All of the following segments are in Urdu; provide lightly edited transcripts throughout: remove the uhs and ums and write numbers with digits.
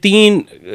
3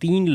3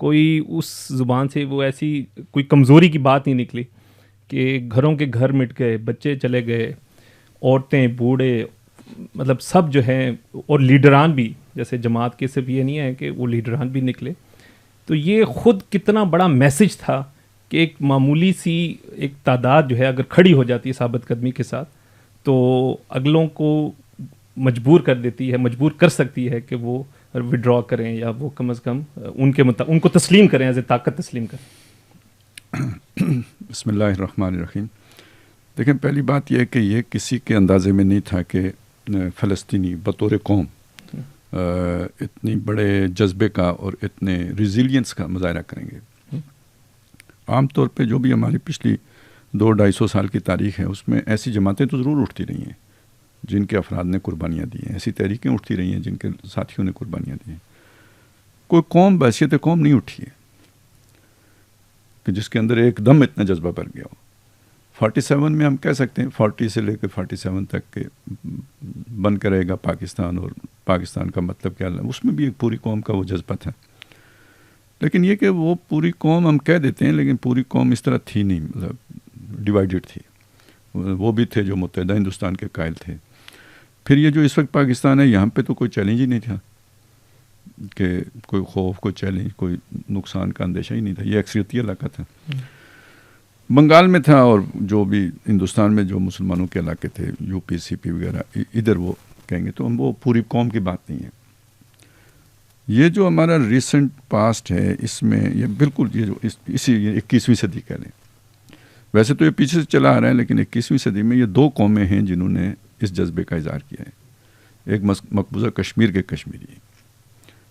کوئی اس زبان سے وہ ایسی کوئی کمزوری کی بات نہیں نکلی کہ گھروں کے گھر مٹ گئے، بچے چلے گئے، عورتیں، بوڑھے، مطلب سب جو ہیں، اور لیڈران بھی، جیسے جماعت کے صرف یہ نہیں ہے کہ وہ لیڈران بھی نکلے. تو یہ خود کتنا بڑا میسج تھا کہ ایک معمولی سی ایک تعداد جو ہے اگر کھڑی ہو جاتی ہے ثابت قدمی کے ساتھ تو اگلوں کو مجبور کر دیتی ہے، مجبور کر سکتی ہے کہ وہ وڈرا کریں یا وہ کم از کم ان کو تسلیم کریں، ایز اے طاقت تسلیم کریں. بسم اللہ الرحمن الرحیم. دیکھیں، پہلی بات یہ ہے کہ یہ کسی کے اندازے میں نہیں تھا کہ فلسطینی بطور قوم اتنی بڑے جذبے کا اور اتنے ریزیلینس کا مظاہرہ کریں گے. عام طور پہ جو بھی ہماری پچھلی 200-250 سال کی تاریخ ہے اس میں ایسی جماعتیں تو ضرور اٹھتی رہی ہیں جن کے افراد نے قربانیاں دی ہیں، ایسی تحریکیں اٹھتی رہی ہیں جن کے ساتھیوں نے قربانیاں دی ہیں. کوئی قوم بحیثیت قوم نہیں اٹھی ہے کہ جس کے اندر ایک دم اتنا جذبہ بھر گیا ہو. 47 میں ہم کہہ سکتے ہیں 40 سے لے کے 47 تک کے بن کے رہے گا پاکستان، اور پاکستان کا مطلب کیا ہے، اس میں بھی ایک پوری قوم کا وہ جذبہ تھا. لیکن یہ کہ وہ پوری قوم ہم کہہ دیتے ہیں لیکن پوری قوم اس طرح تھی نہیں، مطلب ڈیوائیڈڈ تھی. وہ بھی تھے جو متحدہ ہندوستان کے قائل تھے. پھر یہ جو اس وقت پاکستان ہے یہاں پہ تو کوئی چیلنج ہی نہیں تھا کہ کوئی خوف، کوئی چیلنج، کوئی نقصان کا اندیشہ ہی نہیں تھا. یہ اکثریتی علاقہ تھا. بنگال میں تھا، اور جو بھی ہندوستان میں جو مسلمانوں کے علاقے تھے، یو پی، سی پی وغیرہ، ادھر وہ کہیں گے تو ہم وہ پوری قوم کی بات نہیں ہے. یہ جو ہمارا ریسنٹ پاسٹ ہے اس میں یہ بالکل یہ جو اسی 21ویں صدی کہہ لیں، ویسے تو یہ پیچھے سے چلا آ رہا ہے لیکن 21ویں صدی میں یہ 2 قومیں ہیں جنہوں نے اس جذبے کا اظہار کیا ہے. ایک مقبوضہ کشمیر کے کشمیری،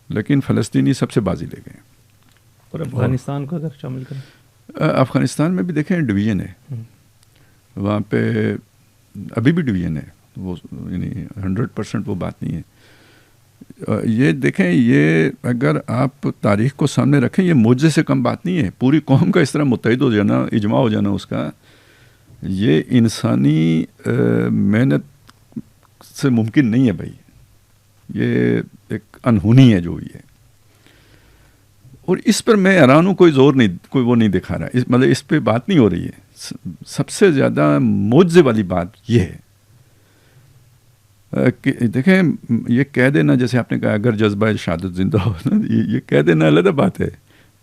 لیکن فلسطینی سب سے بازی لے گئے. اور افغانستان کو اگر شامل کریں، افغانستان میں بھی دیکھیں ڈویژن ہے، وہاں پہ ابھی بھی ڈویژن ہے، وہ یعنی 100% وہ بات نہیں ہے. یہ دیکھیں، یہ اگر آپ تاریخ کو سامنے رکھیں یہ معجزے سے کم بات نہیں ہے. پوری قوم کا اس طرح متحد ہو جانا، اجماع ہو جانا اس کا، یہ انسانی محنت سے ممکن نہیں ہے بھائی. یہ ایک انہونی ہے جو ہوئی ہے، اور اس پر میں حیران ہوں، کوئی زور نہیں، کوئی وہ نہیں دکھا رہا، مطلب اس پہ بات نہیں ہو رہی ہے. سب سے زیادہ معجزے والی بات یہ ہے کہ دیکھیں یہ کہہ دینا، جیسے آپ نے کہا اگر جذبہ شہادت زندہ ہو نا، یہ کہہ دینا علیحدہ بات ہے،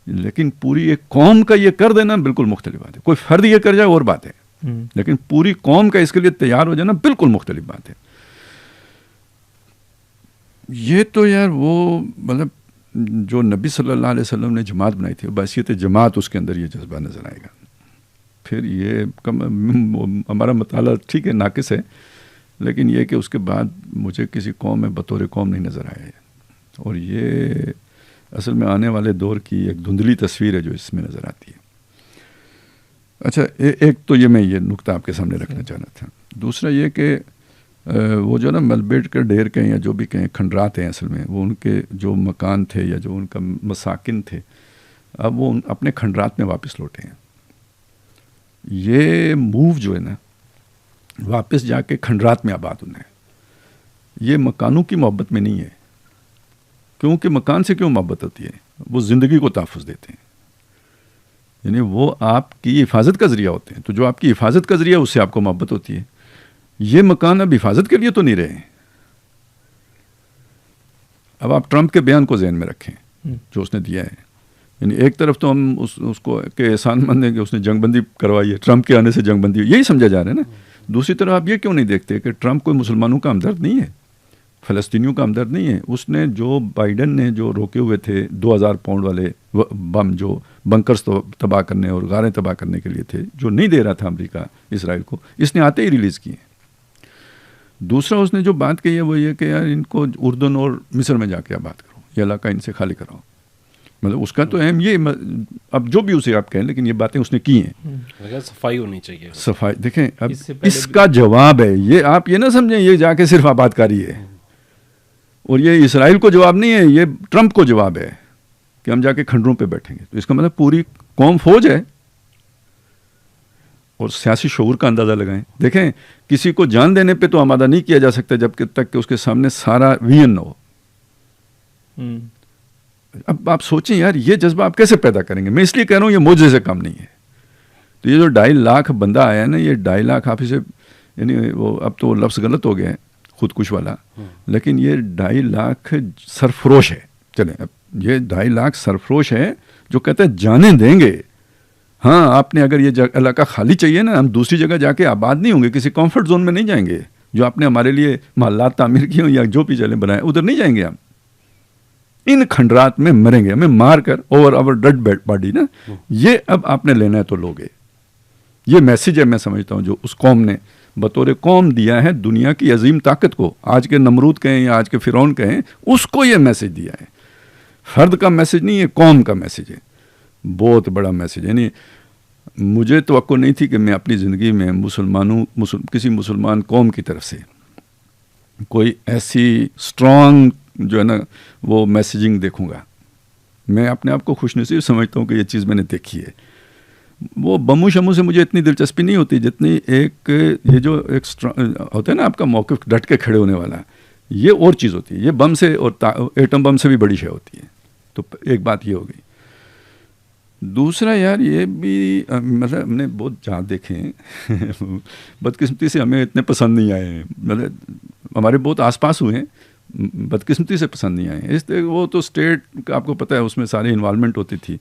لیکن پوری ایک قوم کا یہ کر دینا بالکل مختلف بات ہے. کوئی فرد یہ کر جائے اور بات ہے، لیکن پوری قوم کا اس کے لیے تیار ہو جانا بالکل مختلف بات ہے. یہ تو یار وہ مطلب جو نبی صلی اللہ علیہ وسلم نے جماعت بنائی تھی، بحیثیت جماعت اس کے اندر یہ جذبہ نظر آئے گا. پھر یہ ہمارا مطالعہ ٹھیک ہے ناقص ہے، لیکن یہ کہ اس کے بعد مجھے کسی قوم میں بطور قوم نہیں نظر آیا ہے. اور یہ اصل میں آنے والے دور کی ایک دھندلی تصویر ہے جو اس میں نظر آتی ہے. اچھا، ایک تو یہ میں یہ نقطہ آپ کے سامنے رکھنا چاہ رہا تھا. دوسرا یہ کہ وہ جو نا ملبیٹ کے ڈھیر کہیں یا جو بھی کہیں کھنڈرات ہیں، اصل میں وہ ان کے جو مکان تھے یا جو ان کا مساکن تھے، اب وہ اپنے کھنڈرات میں واپس لوٹے ہیں. یہ موو جو ہے نا واپس جا کے کھنڈرات میں آباد ہونا ہے، یہ مکانوں کی محبت میں نہیں ہے. کیونکہ مکان سے کیوں محبت ہوتی ہے؟ وہ زندگی کو تحفظ دیتے ہیں، یعنی وہ آپ کی حفاظت کا ذریعہ ہوتے ہیں. تو جو آپ کی حفاظت کا ذریعہ اس سے آپ کو محبت ہوتی ہے. یہ مکان اب حفاظت کے لیے تو نہیں رہے. اب آپ ٹرمپ کے بیان کو ذہن میں رکھیں جو اس نے دیا ہے. یعنی ایک طرف تو ہم اس کو کہ احسان مند ہیں کہ اس نے جنگ بندی کروائی ہے، ٹرمپ کے آنے سے جنگ بندی ہوئی، یہی سمجھا جا رہا ہے نا. دوسری طرف آپ یہ کیوں نہیں دیکھتے کہ ٹرمپ کوئی مسلمانوں کا ہمدرد نہیں ہے، فلسطینیوں کا ہمدرد نہیں ہے. اس نے جو بائیڈن نے جو روکے ہوئے تھے 2000 پاؤنڈ والے بم جو بنکرز تباہ کرنے اور غاریں تباہ کرنے کے لیے تھے، جو نہیں دے رہا تھا امریکہ اسرائیل کو، اس نے آتے ہی ریلیز کیے. دوسرا اس نے جو بات کہی ہے وہ یہ کہ یار ان کو اردن اور مصر میں جا کے آباد کرو، یہ علاقہ ان سے خالی کراؤ. مطلب اس کا تو اہم یہ، اب جو بھی اسے آپ کہیں، لیکن یہ باتیں اس نے کی ہیں. صفائی ہونی چاہیے. صفائی دیکھیں، اب اس کا جواب ہے یہ، آپ یہ نہ سمجھیں یہ جا کے صرف آباد کاری ہے، اور یہ اسرائیل کو جواب نہیں ہے، یہ ٹرمپ کو جواب ہے کہ ہم جا کے کھنڈروں پہ بیٹھیں گے. تو اس کا مطلب پوری قوم فوج ہے. اور سیاسی شعور کا اندازہ لگائیں. دیکھیں، کسی کو جان دینے پہ تو آمادہ نہیں کیا جا سکتا جب تک کہ اس کے سامنے سارا ویژن نہ ہو. اب آپ سوچیں یار یہ جذبہ آپ کیسے پیدا کریں گے. میں اس لیے کہہ رہا ہوں یہ معجزے سے کم نہیں ہے. تو یہ جو 2.5 لاکھ بندہ آیا ہے نا, یہ 2.5 لاکھ آپ اسے یعنی وہ اب تو لفظ غلط ہو گیا ہے خودکش والا, لیکن یہ 2.5 لاکھ سرفروش ہے. چلیں اب یہ 2.5 لاکھ سرفروش ہے جو کہتے ہیں جانے دیں گے. ہاں آپ نے اگر یہ علاقہ خالی چاہیے نا, ہم دوسری جگہ جا کے آباد نہیں ہوں گے, کسی کمفرٹ زون میں نہیں جائیں گے. جو آپ نے ہمارے لیے محلات تعمیر کیے ہوں یا جو بھی چلے بنائے ادھر نہیں جائیں گے ہم. ان کھنڈرات میں مریں گے, ہمیں مار کر اوور آور ڈیڈ باڈی نا, یہ اب آپ نے لینا ہے تو لوگے. یہ میسج ہے میں سمجھتا ہوں جو اس قوم نے بطور قوم دیا ہے دنیا کی عظیم طاقت کو. آج کے نمرود کہیں یا آج کے فرعون کہیں, اس کو یہ میسج دیا ہے. فرد کا میسج نہیں, یہ قوم کا میسج ہے. بہت بڑا میسج. یعنی مجھے توقع نہیں تھی کہ میں اپنی زندگی میں کسی مسلمان قوم کی طرف سے کوئی ایسی اسٹرانگ جو ہے نا وہ میسیجنگ دیکھوں گا. میں اپنے آپ کو خوش نصیب سمجھتا ہوں کہ یہ چیز میں نے دیکھی ہے. وہ بمو شمو سے مجھے اتنی دلچسپی نہیں ہوتی جتنی ایک یہ جو ایک ہوتا ہے نا آپ کا موقف ڈٹ کے کھڑے ہونے والا, یہ اور چیز ہوتی ہے. یہ بم سے اور ایٹم بم سے بھی بڑی شے ہوتی ہے. تو ایک بات یہ ہو گئی. دوسرا یار یہ بھی مطلب ہم نے بہت جہاں دیکھے ہیں بدقسمتی سے ہمیں اتنے پسند نہیں آئے ہیں. مطلب ہمارے بہت آس پاس ہوئے ہیں, بدقسمتی سے پسند نہیں آئے ہیں. اس طرح وہ تو اسٹیٹ آپ کو پتہ ہے اس میں ساری انوالومنٹ ہوتی تھی,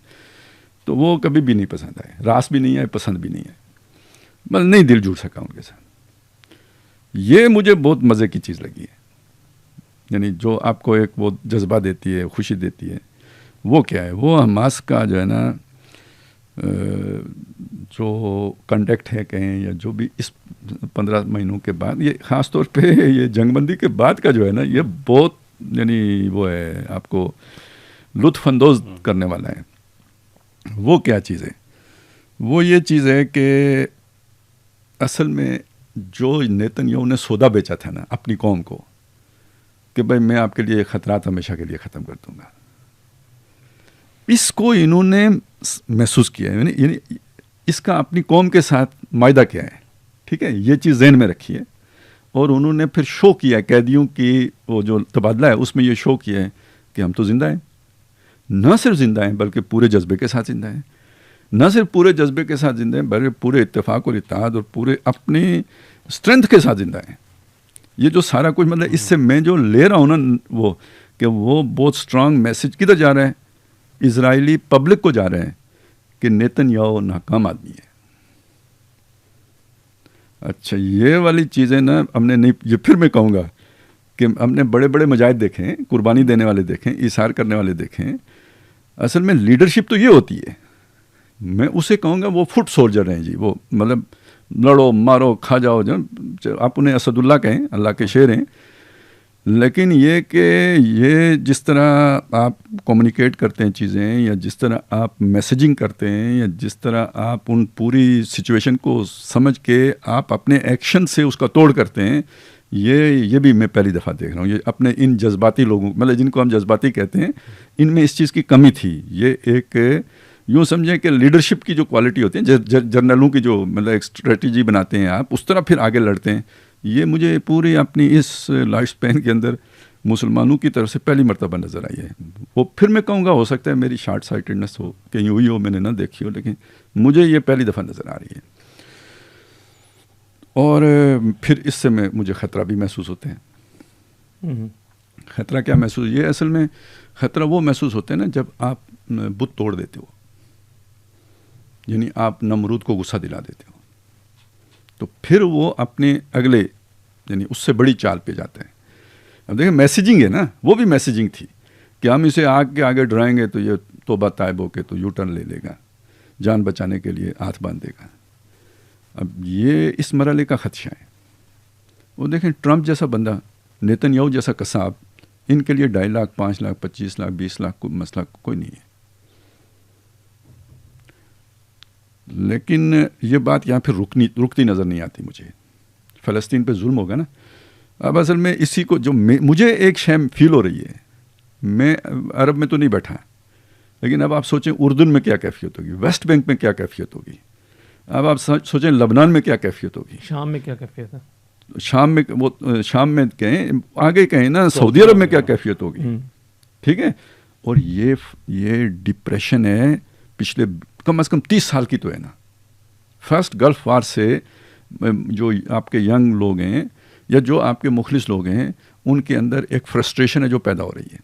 تو وہ کبھی بھی نہیں پسند آئے. راس بھی نہیں آئے, پسند بھی نہیں آئے, بس نہیں دل جڑ سکا ان کے ساتھ. یہ مجھے بہت مزے کی چیز لگی ہے. یعنی جو آپ کو ایک وہ جذبہ دیتی ہے, خوشی دیتی ہے, وہ کیا ہے, وہ حماس کا جو ہے نا جو کنڈکٹ ہے کہیں یا جو بھی اس 15 مہینوں کے بعد, یہ خاص طور پہ یہ جنگ بندی کے بعد کا جو ہے نا یہ بہت یعنی وہ ہے آپ کو لطف اندوز کرنے والا ہے. وہ کیا چیز ہے, وہ یہ چیز ہے کہ اصل میں جو نیتن یاہو نے سودا بیچا تھا نا اپنی قوم کو کہ بھائی میں آپ کے لیے خطرات ہمیشہ کے لیے ختم کر دوں گا, اس کو انہوں نے محسوس کیا ہے. یعنی اس کا اپنی قوم کے ساتھ معاہدہ کیا ہے, ٹھیک ہے, یہ چیز ذہن میں رکھی ہے. اور انہوں نے پھر شو کیا ہے قیدیوں کی وہ جو تبادلہ ہے اس میں یہ شو کیا ہے کہ ہم تو زندہ ہیں. نہ صرف زندہ ہیں بلکہ پورے جذبے کے ساتھ زندہ ہیں. نہ صرف پورے جذبے کے ساتھ زندہ ہیں بلکہ پورے اتفاق اور اتحاد اور پورے اپنی اسٹرینتھ کے ساتھ زندہ ہیں. یہ جو سارا کچھ مطلب اس سے میں جو لے رہا ہوں نا وہ کہ وہ بہت اسٹرانگ میسج کدھر جا رہا ہے, اسرائیلی پبلک کو جا رہے ہیں کہ نیتن یاہو ناکام آدمی ہے. اچھا یہ والی چیزیں نا ہم نے نہیں, یہ پھر میں کہوں گا کہ ہم نے بڑے بڑے مجاہد دیکھے ہیں, قربانی دینے والے دیکھیں, ایثار کرنے والے دیکھیں. اصل میں لیڈرشپ تو یہ ہوتی ہے, میں اسے کہوں گا وہ فٹ سولجر ہیں جی. وہ مطلب لڑو مارو کھا جاؤ, آپ انہیں اسد اللہ کہیں, اللہ کے شیر ہیں, لیکن یہ کہ یہ جس طرح آپ کمیونیکیٹ کرتے ہیں چیزیں یا جس طرح آپ میسیجنگ کرتے ہیں یا جس طرح آپ ان پوری سچویشن کو سمجھ کے آپ اپنے ایکشن سے اس کا توڑ کرتے ہیں, یہ بھی میں پہلی دفعہ دیکھ رہا ہوں. یہ اپنے ان جذباتی لوگوں مطلب جن کو ہم جذباتی کہتے ہیں, ان میں اس چیز کی کمی تھی. یہ ایک یوں سمجھیں کہ لیڈرشپ کی جو کوالٹی ہوتی ہے, جرنلوں کی جو مطلب ایک اسٹریٹجی بناتے ہیں آپ, اس طرح پھر آگے لڑتے ہیں. یہ مجھے پوری اپنی اس لائف سپین کے اندر مسلمانوں کی طرف سے پہلی مرتبہ نظر آئی ہے. وہ پھر میں کہوں گا ہو سکتا ہے میری شارٹ سائٹڈنس ہو, کہیں ہوئی ہو, میں نے نہ دیکھی ہو, لیکن مجھے یہ پہلی دفعہ نظر آ رہی ہے. اور پھر اس سے مجھے خطرہ بھی محسوس ہوتے ہیں. خطرہ کیا محسوس, یہ اصل میں خطرہ وہ محسوس ہوتے ہیں نا جب آپ بت توڑ دیتے ہو, یعنی آپ نمرود کو غصہ دلا دیتے ہو, تو پھر وہ اپنے اگلے یعنی اس سے بڑی چال پہ جاتے ہیں. اب دیکھیں میسیجنگ ہے نا, وہ بھی میسیجنگ تھی کہ ہم اسے آگ کے آگے ڈرائیں گے تو یہ توبہ طائب ہو کے تو یو ٹرن لے لے گا, جان بچانے کے لیے ہاتھ باندھ دے گا. اب یہ اس مرحلے کا خدشہ ہے. وہ دیکھیں ٹرمپ جیسا بندہ, نیتن یاہو جیسا قصاب, ان کے لیے 2.5 لاکھ 5 لاکھ 25 لاکھ 20 لاکھ کوئی مسئلہ کوئی نہیں ہے. لیکن یہ بات یہاں پھر رکتی نظر نہیں آتی مجھے. فلسطین پہ ظلم ہوگا نا. اب اصل میں اسی کو جو مجھے ایک شیم فیل ہو رہی ہے, میں عرب میں تو نہیں بیٹھا, لیکن اب آپ سوچیں اردن میں کیا کیفیت ہوگی, ویسٹ بینک میں کیا کیفیت ہوگی, اب آپ سوچیں لبنان میں کیا کیفیت ہوگی, شام میں کیا کیفیت ہے, شام میں کہیں, آگے کہیں نا سعودی عرب میں کیا کیفیت ہوگی. ٹھیک ہے, اور یہ ڈپریشن ہے پچھلے کم از کم 30 سال کی تو ہے نا. فرسٹ گلف وار سے جو آپ کے ینگ لوگ ہیں یا جو آپ کے مخلص لوگ ہیں ان کے اندر ایک فرسٹریشن ہے جو پیدا ہو رہی ہے,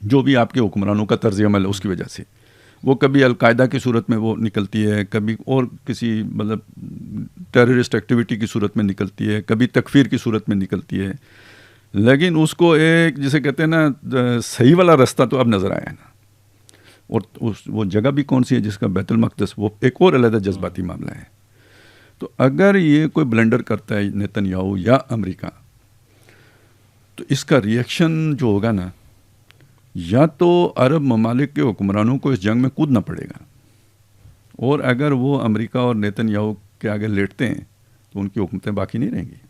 جو بھی آپ کے حکمرانوں کا طرز عمل ہے اس کی وجہ سے. وہ کبھی القاعدہ کی صورت میں وہ نکلتی ہے, کبھی اور کسی مطلب ٹیررسٹ ایکٹیویٹی کی صورت میں نکلتی ہے, کبھی تکفیر کی صورت میں نکلتی ہے. لیکن اس کو ایک جسے کہتے ہیں نا صحیح والا راستہ تو اب نظر آیا نا. اور وہ جگہ بھی کون سی ہے جس کا بیت المقدس, وہ ایک اور علیحدہ جذباتی معاملہ ہے. تو اگر یہ کوئی بلنڈر کرتا ہے نیتن یاہو یا امریکہ, تو اس کا ریئیکشن جو ہوگا نا, یا تو عرب ممالک کے حکمرانوں کو اس جنگ میں کودنا پڑے گا, اور اگر وہ امریکہ اور نیتن یاہو کے آگے لیٹتے ہیں تو ان کی حکومتیں باقی نہیں رہیں گی.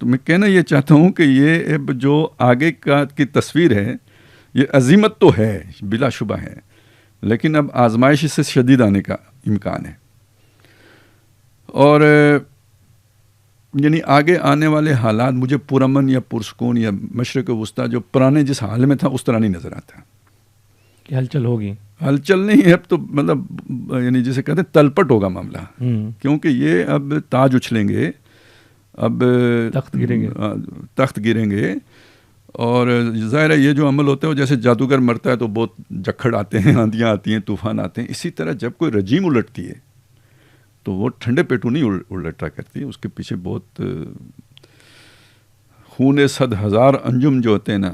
تو میں کہنا یہ چاہتا ہوں کہ یہ جو آگے کی تصویر ہے یہ عظیمت تو ہے بلا شبہ ہے, لیکن اب آزمائش اس سے شدید آنے کا امکان ہے. اور یعنی آگے آنے والے حالات مجھے پرامن یا پرسکون یا مشرق وسطیٰ جو پرانے جس حال میں تھا اس طرح نہیں نظر آتا. کہ ہلچل ہوگی؟ ہلچل نہیں ہے اب تو, مطلب یعنی جسے کہتے ہیں تلپٹ ہوگا معاملہ, کیونکہ یہ اب تاج اچھلیں گے, اب تخت گریں گے. اور ظاہر ہے یہ جو عمل ہوتا ہے وہ جیسے جادوگر مرتا ہے تو بہت جکھڑ آتے ہیں, آندیاں آتی ہیں, طوفان آتے ہیں. اسی طرح جب کوئی رجیم الٹتی ہے تو وہ ٹھنڈے پیٹوں نہیں الٹا کرتی, اس کے پیچھے بہت خون 100,000 انجم جو ہوتے ہیں نا,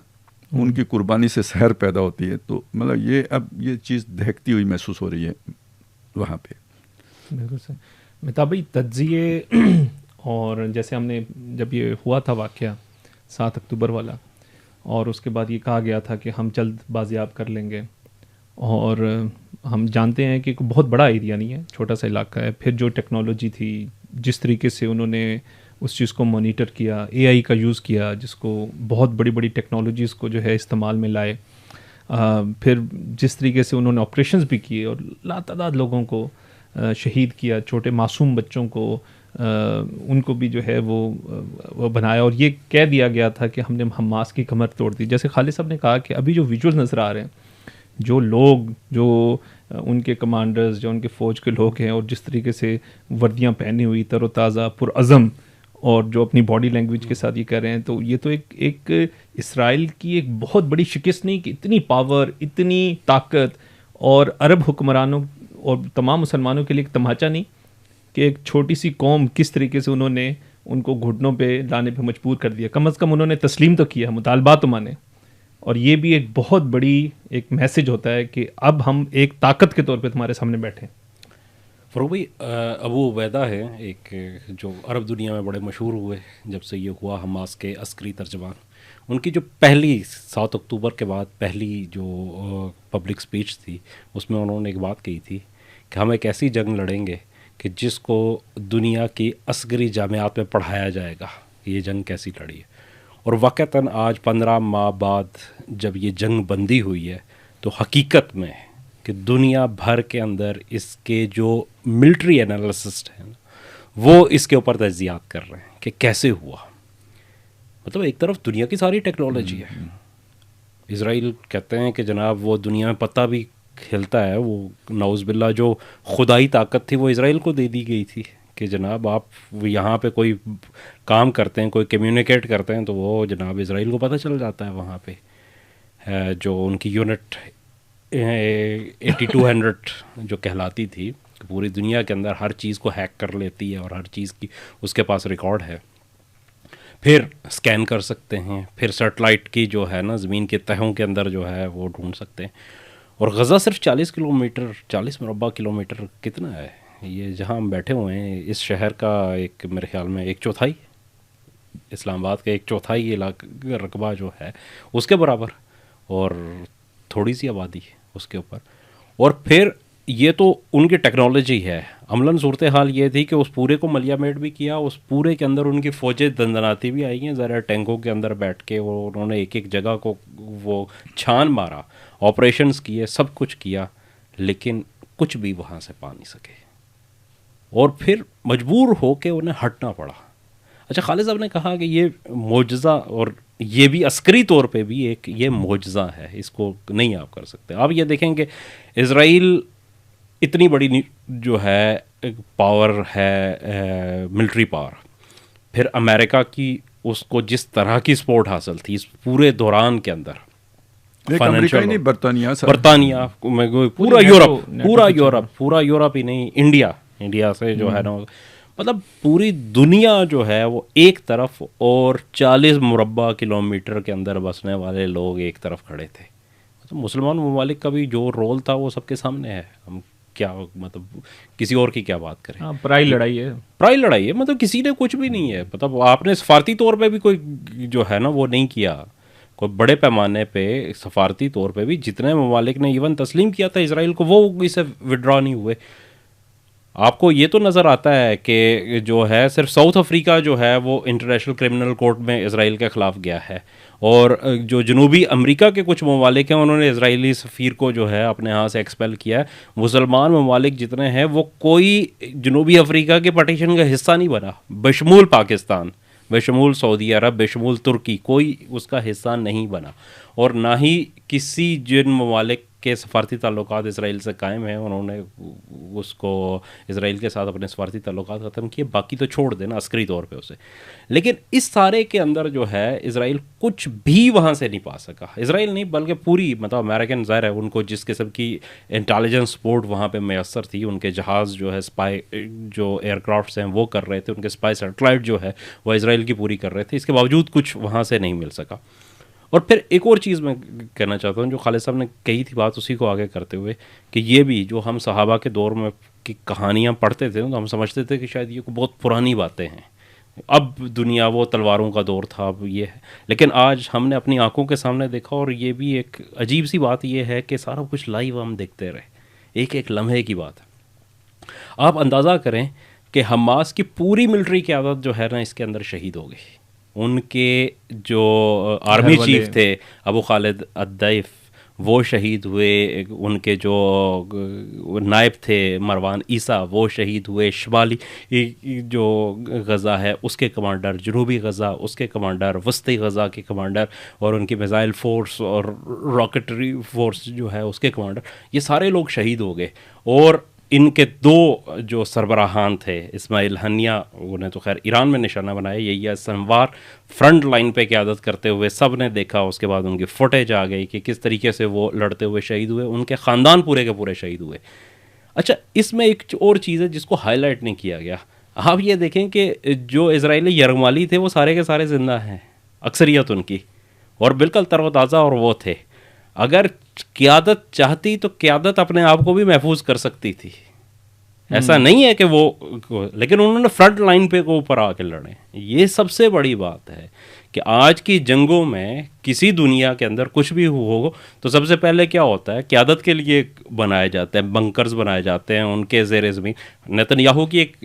ان کی قربانی سے سحر پیدا ہوتی ہے. تو مطلب یہ چیز دہکتی ہوئی محسوس ہو رہی ہے وہاں پہ. بالکل صحیح. مہتاب بھائی, تجزیے اور جیسے ہم نے جب یہ ہوا تھا واقعہ 7 اکتوبر والا, اور اس کے بعد یہ کہا گیا تھا کہ ہم جلد بازیاب کر لیں گے, اور ہم جانتے ہیں کہ بہت بڑا ایریا نہیں ہے, چھوٹا سا علاقہ ہے. پھر جو ٹیکنالوجی تھی, جس طریقے سے انہوں نے اس چیز کو مانیٹر کیا, اے آئی کا یوز کیا, جس کو بہت بڑی بڑی ٹیکنالوجیز کو جو ہے استعمال میں لائے, پھر جس طریقے سے انہوں نے آپریشنز بھی کیے اور لاتعداد لوگوں کو شہید کیا, چھوٹے معصوم بچوں کو ان کو بھی جو ہے وہ بنایا, اور یہ کہہ دیا گیا تھا کہ ہم نے حماس کی کمر توڑ دی. جیسے خالد صاحب نے کہا کہ ابھی جو ویژول نظر آ رہے ہیں, جو لوگ, جو ان کے کمانڈرز, جو ان کے فوج کے لوگ ہیں, اور جس طریقے سے وردیاں پہنی ہوئی, تر و تازہ, پرعزم, اور جو اپنی باڈی لینگویج کے ساتھ یہ کر رہے ہیں, تو یہ تو ایک اسرائیل کی ایک بہت بڑی شکست نہیں کہ اتنی پاور, اتنی طاقت, اور عرب حکمرانوں اور تمام مسلمانوں کے لیے ایک تماچا نہیں کہ ایک چھوٹی سی قوم کس طریقے سے انہوں نے ان کو گھٹنوں پہ لانے پہ مجبور کر دیا. کم از کم انہوں نے تسلیم تو کیا, مطالبات تو مانے. اور یہ بھی ایک بہت بڑی ایک میسج ہوتا ہے کہ اب ہم ایک طاقت کے طور پہ تمہارے سامنے بیٹھے ہیں. فروغ بھائی, ابو عبیدہ ہے ایک جو عرب دنیا میں بڑے مشہور ہوئے جب سے یہ ہوا, حماس کے عسکری ترجمان. ان کی جو پہلی 7 اکتوبر کے بعد پہلی جو پبلک سپیچ تھی, اس میں انہوں نے ایک بات کہی تھی کہ ہم ایک ایسی جنگ لڑیں گے کہ جس کو دنیا کی عسکری جامعات میں پڑھایا جائے گا یہ جنگ کیسی لڑی ہے. اور واقعتاً آج 15 ماہ بعد جب یہ جنگ بندی ہوئی ہے تو حقیقت میں کہ دنیا بھر کے اندر اس کے جو ملٹری انالسسٹ ہیں وہ اس کے اوپر تجزیات کر رہے ہیں کہ کیسے ہوا. مطلب ایک طرف دنیا کی ساری ٹیکنالوجی ہے, اسرائیل کہتے ہیں کہ جناب وہ دنیا میں پتہ بھی کھیلتا ہے, وہ نعوذ باللہ جو خدائی طاقت تھی وہ اسرائیل کو دے دی گئی تھی کہ جناب آپ یہاں پہ کوئی کام کرتے ہیں, کوئی کمیونیکیٹ کرتے ہیں, تو وہ جناب اسرائیل کو پتہ چل جاتا ہے وہاں پہ. جو ان کی یونٹ 8200 جو کہلاتی تھی, پوری دنیا کے اندر ہر چیز کو ہیک کر لیتی ہے اور ہر چیز کی اس کے پاس ریکارڈ ہے. پھر اسکین کر سکتے ہیں, پھر سیٹلائٹ کی جو ہے نا زمین کے تہوں کے اندر جو ہے وہ ڈھونڈ سکتے ہیں. اور غزہ صرف 40 کلومیٹر 40 مربع کلومیٹر کتنا ہے یہ جہاں ہم بیٹھے ہوئے ہیں, اس شہر کا ایک میرے خیال میں 1/4, اسلام آباد کا 1/4 علاقہ رقبہ جو ہے اس کے برابر, اور تھوڑی سی آبادی اس کے اوپر. اور پھر یہ تو ان کی ٹیکنالوجی ہے. عملاً صورتحال یہ تھی کہ اس پورے کو ملیا میٹ بھی کیا, اس پورے کے اندر ان کی فوجیں دندناتی بھی آئی ہیں, ذرا ٹینکوں کے اندر بیٹھ کے وہ انہوں نے ایک ایک جگہ کو وہ چھان مارا, آپریشنز کیے, سب کچھ کیا, لیکن کچھ بھی وہاں سے پا نہیں سکے. اور پھر مجبور ہو کے انہیں ہٹنا پڑا. اچھا خالد صاحب نے کہا کہ یہ معجزہ، اور یہ بھی عسکری طور پہ بھی ایک یہ معجزہ ہے، اس کو نہیں آپ کر سکتے. آپ یہ دیکھیں کہ اسرائیل اتنی بڑی جو ہے پاور ہے، ملٹری پاور، پھر امریکہ کی اس کو جس طرح کی سپورٹ حاصل تھی اس پورے دوران کے اندر، امریکہ ہی نہیں، برطانیہ پورا یورپ ہی نہیں، انڈیا سے جو ہے نا، مطلب پوری دنیا جو ہے وہ ایک طرف، اور 40 مربع کلومیٹر کے اندر بسنے والے لوگ ایک طرف کھڑے تھے. مطلب مسلمان ممالک کا بھی جو رول تھا وہ سب کے سامنے ہے. ہم کیا مطلب کسی اور کی کیا بات کریں؟ پرائی لڑائی ہے، مطلب کسی نے کچھ بھی نہیں ہے. مطلب آپ نے سفارتی طور پہ بھی کوئی جو ہے نا وہ نہیں کیا، کوئی بڑے پیمانے پہ سفارتی طور پہ بھی جتنے ممالک نے ایون تسلیم کیا تھا اسرائیل کو، وہ اسے وڈرا نہیں ہوئے. آپ کو یہ تو نظر آتا ہے کہ جو ہے صرف ساؤتھ افریقہ جو ہے وہ انٹرنیشنل کرمنل کورٹ میں اسرائیل کے خلاف گیا ہے، اور جو جنوبی امریکہ کے کچھ ممالک ہیں انہوں نے اسرائیلی سفیر کو جو ہے اپنے ہاں سے ایکسپیل کیا ہے. مسلمان ممالک جتنے ہیں وہ کوئی جنوبی افریقہ کے پٹیشن کا حصہ نہیں بنا، بشمول پاکستان، بشمول سعودی عرب، بشمول ترکی، کوئی اس کا حصہ نہیں بنا. اور نہ ہی کسی جن ممالک کے سفارتی تعلقات اسرائیل سے قائم ہیں انہوں نے اس کو اسرائیل کے ساتھ اپنے سفارتی تعلقات ختم کیے. باقی تو چھوڑ دینا عسکری طور پہ اسے. لیکن اس سارے کے اندر جو ہے اسرائیل کچھ بھی وہاں سے نہیں پا سکا. اسرائیل نہیں بلکہ پوری مطلب امریکن ظاہر ہے ان کو جس قسم کی انٹیلیجنس سپورٹ وہاں پہ میسر تھی، ان کے جہاز جو ہے اسپائی جو ایئر کرافٹس ہیں وہ کر رہے تھے، ان کے اسپائی سیٹلائٹ جو ہے وہ اسرائیل کی پوری کر رہے تھے. اس کے باوجود کچھ وہاں سے نہیں مل سکا. اور پھر ایک اور چیز میں کہنا چاہتا ہوں جو خالد صاحب نے کہی تھی بات، اسی کو آگے کرتے ہوئے کہ یہ بھی جو ہم صحابہ کے دور میں کی کہانیاں پڑھتے تھے تو ہم سمجھتے تھے کہ شاید یہ بہت پرانی باتیں ہیں، اب دنیا وہ تلواروں کا دور تھا، اب یہ ہے. لیکن آج ہم نے اپنی آنکھوں کے سامنے دیکھا، اور یہ بھی ایک عجیب سی بات یہ ہے کہ سارا کچھ لائیو ہم دیکھتے رہے، ایک ایک لمحے کی بات ہے. آپ اندازہ کریں کہ حماس کی پوری ملٹری قیادت جو ہے نا اس کے اندر شہید ہو گئی. ان کے جو آرمی چیف تھے ابو خالد الدیف وہ شہید ہوئے، ان کے جو نائب تھے مروان عیسیٰ وہ شہید ہوئے، شمالی جو غزہ ہے اس کے کمانڈر، جنوبی غزہ اس کے کمانڈر، وسطی غزہ کے کمانڈر، اور ان کی میزائل فورس اور راکٹری فورس جو ہے اس کے کمانڈر، یہ سارے لوگ شہید ہو گئے. اور ان کے دو جو سربراہان تھے اسماعیل ہنیہ، انہیں تو خیر ایران میں نشانہ بنایا، یہ سنوار فرنٹ لائن پہ قیادت کرتے ہوئے سب نے دیکھا. اس کے بعد ان کی فوٹیج آ گئی کہ کس طریقے سے وہ لڑتے ہوئے شہید ہوئے، ان کے خاندان پورے کے پورے شہید ہوئے. اچھا اس میں ایک اور چیز ہے جس کو ہائی لائٹ نہیں کیا گیا. آپ یہ دیکھیں کہ جو اسرائیلی یرغمالی تھے وہ سارے کے سارے زندہ ہیں، اکثریت ان کی، اور بالکل تر و تازہ، اور وہ تھے. اگر قیادت چاہتی تو قیادت اپنے آپ کو بھی محفوظ کر سکتی تھی، ایسا نہیں ہے کہ وہ، لیکن انہوں نے فرنٹ لائن پہ کو اوپر آ کے لڑے. یہ سب سے بڑی بات ہے کہ آج کی جنگوں میں کسی دنیا کے اندر کچھ بھی ہو تو سب سے پہلے کیا ہوتا ہے، قیادت کے لیے بنائے جاتے ہیں بنکرز بنائے جاتے ہیں ان کے زیر زمین. نیتن یاہو کی ایک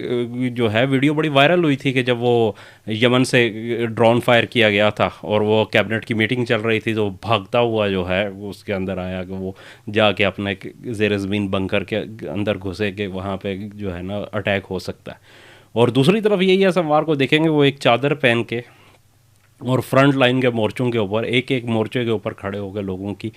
جو ہے ویڈیو بڑی وائرل ہوئی تھی کہ جب وہ یمن سے ڈرون فائر کیا گیا تھا اور وہ کیبنٹ کی میٹنگ چل رہی تھی تو بھاگتا ہوا جو ہے اس کے اندر آیا کہ وہ جا کے اپنے زیر زمین بنکر کے اندر گھسے کہ وہاں پہ جو ہے نا اٹیک ہو سکتا ہے. اور دوسری طرف یہی ہے سموار کو دیکھیں گے وہ ایک چادر پہن کے اور فرنٹ لائن کے مورچوں کے اوپر ایک ایک مورچے کے اوپر کھڑے ہو کے لوگوں کی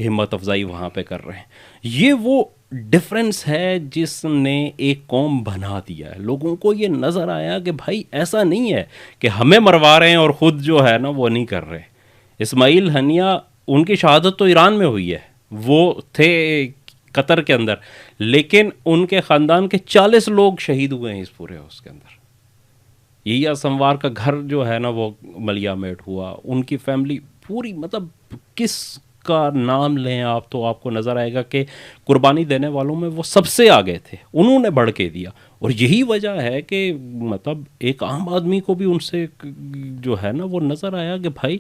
ہمت افزائی وہاں پہ کر رہے ہیں. یہ وہ ڈفرینس ہے جس نے ایک قوم بنا دیا ہے. لوگوں کو یہ نظر آیا کہ بھائی ایسا نہیں ہے کہ ہمیں مروا رہے ہیں اور خود جو ہے نا وہ نہیں کر رہے. اسماعیل ہنیہ ان کی شہادت تو ایران میں ہوئی ہے، وہ تھے قطر کے اندر، لیکن ان کے خاندان کے 40 لوگ شہید ہوئے ہیں اس پورے اس کے اندر. یہ سموار کا گھر جو ہے نا وہ ملیا میٹ ہوا، ان کی فیملی پوری، مطلب کس کا نام لیں آپ تو آپ کو نظر آئے گا کہ قربانی دینے والوں میں وہ سب سے آگے تھے، انہوں نے بڑھ کے دیا. اور یہی وجہ ہے کہ مطلب ایک عام آدمی کو بھی ان سے جو ہے نا وہ نظر آیا کہ بھائی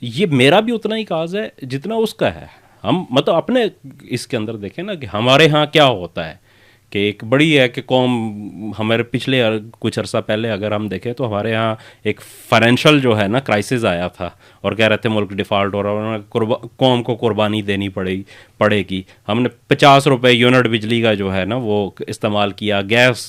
یہ میرا بھی اتنا ہی کاز ہے جتنا اس کا ہے. ہم مطلب اپنے اس کے اندر دیکھیں نا کہ ہمارے ہاں کیا ہوتا ہے کہ ایک بڑی ہے کہ قوم، ہمارے پچھلے کچھ عرصہ پہلے اگر ہم دیکھیں تو ہمارے ہاں ایک فائنینشیل جو ہے نا کرائسس آیا تھا اور کہہ رہے تھے ملک ڈیفالٹ ہو رہا ہے، قوم کو قربانی دینی پڑے گی. ہم نے 50 روپے یونٹ بجلی کا جو ہے نا وہ استعمال کیا، گیس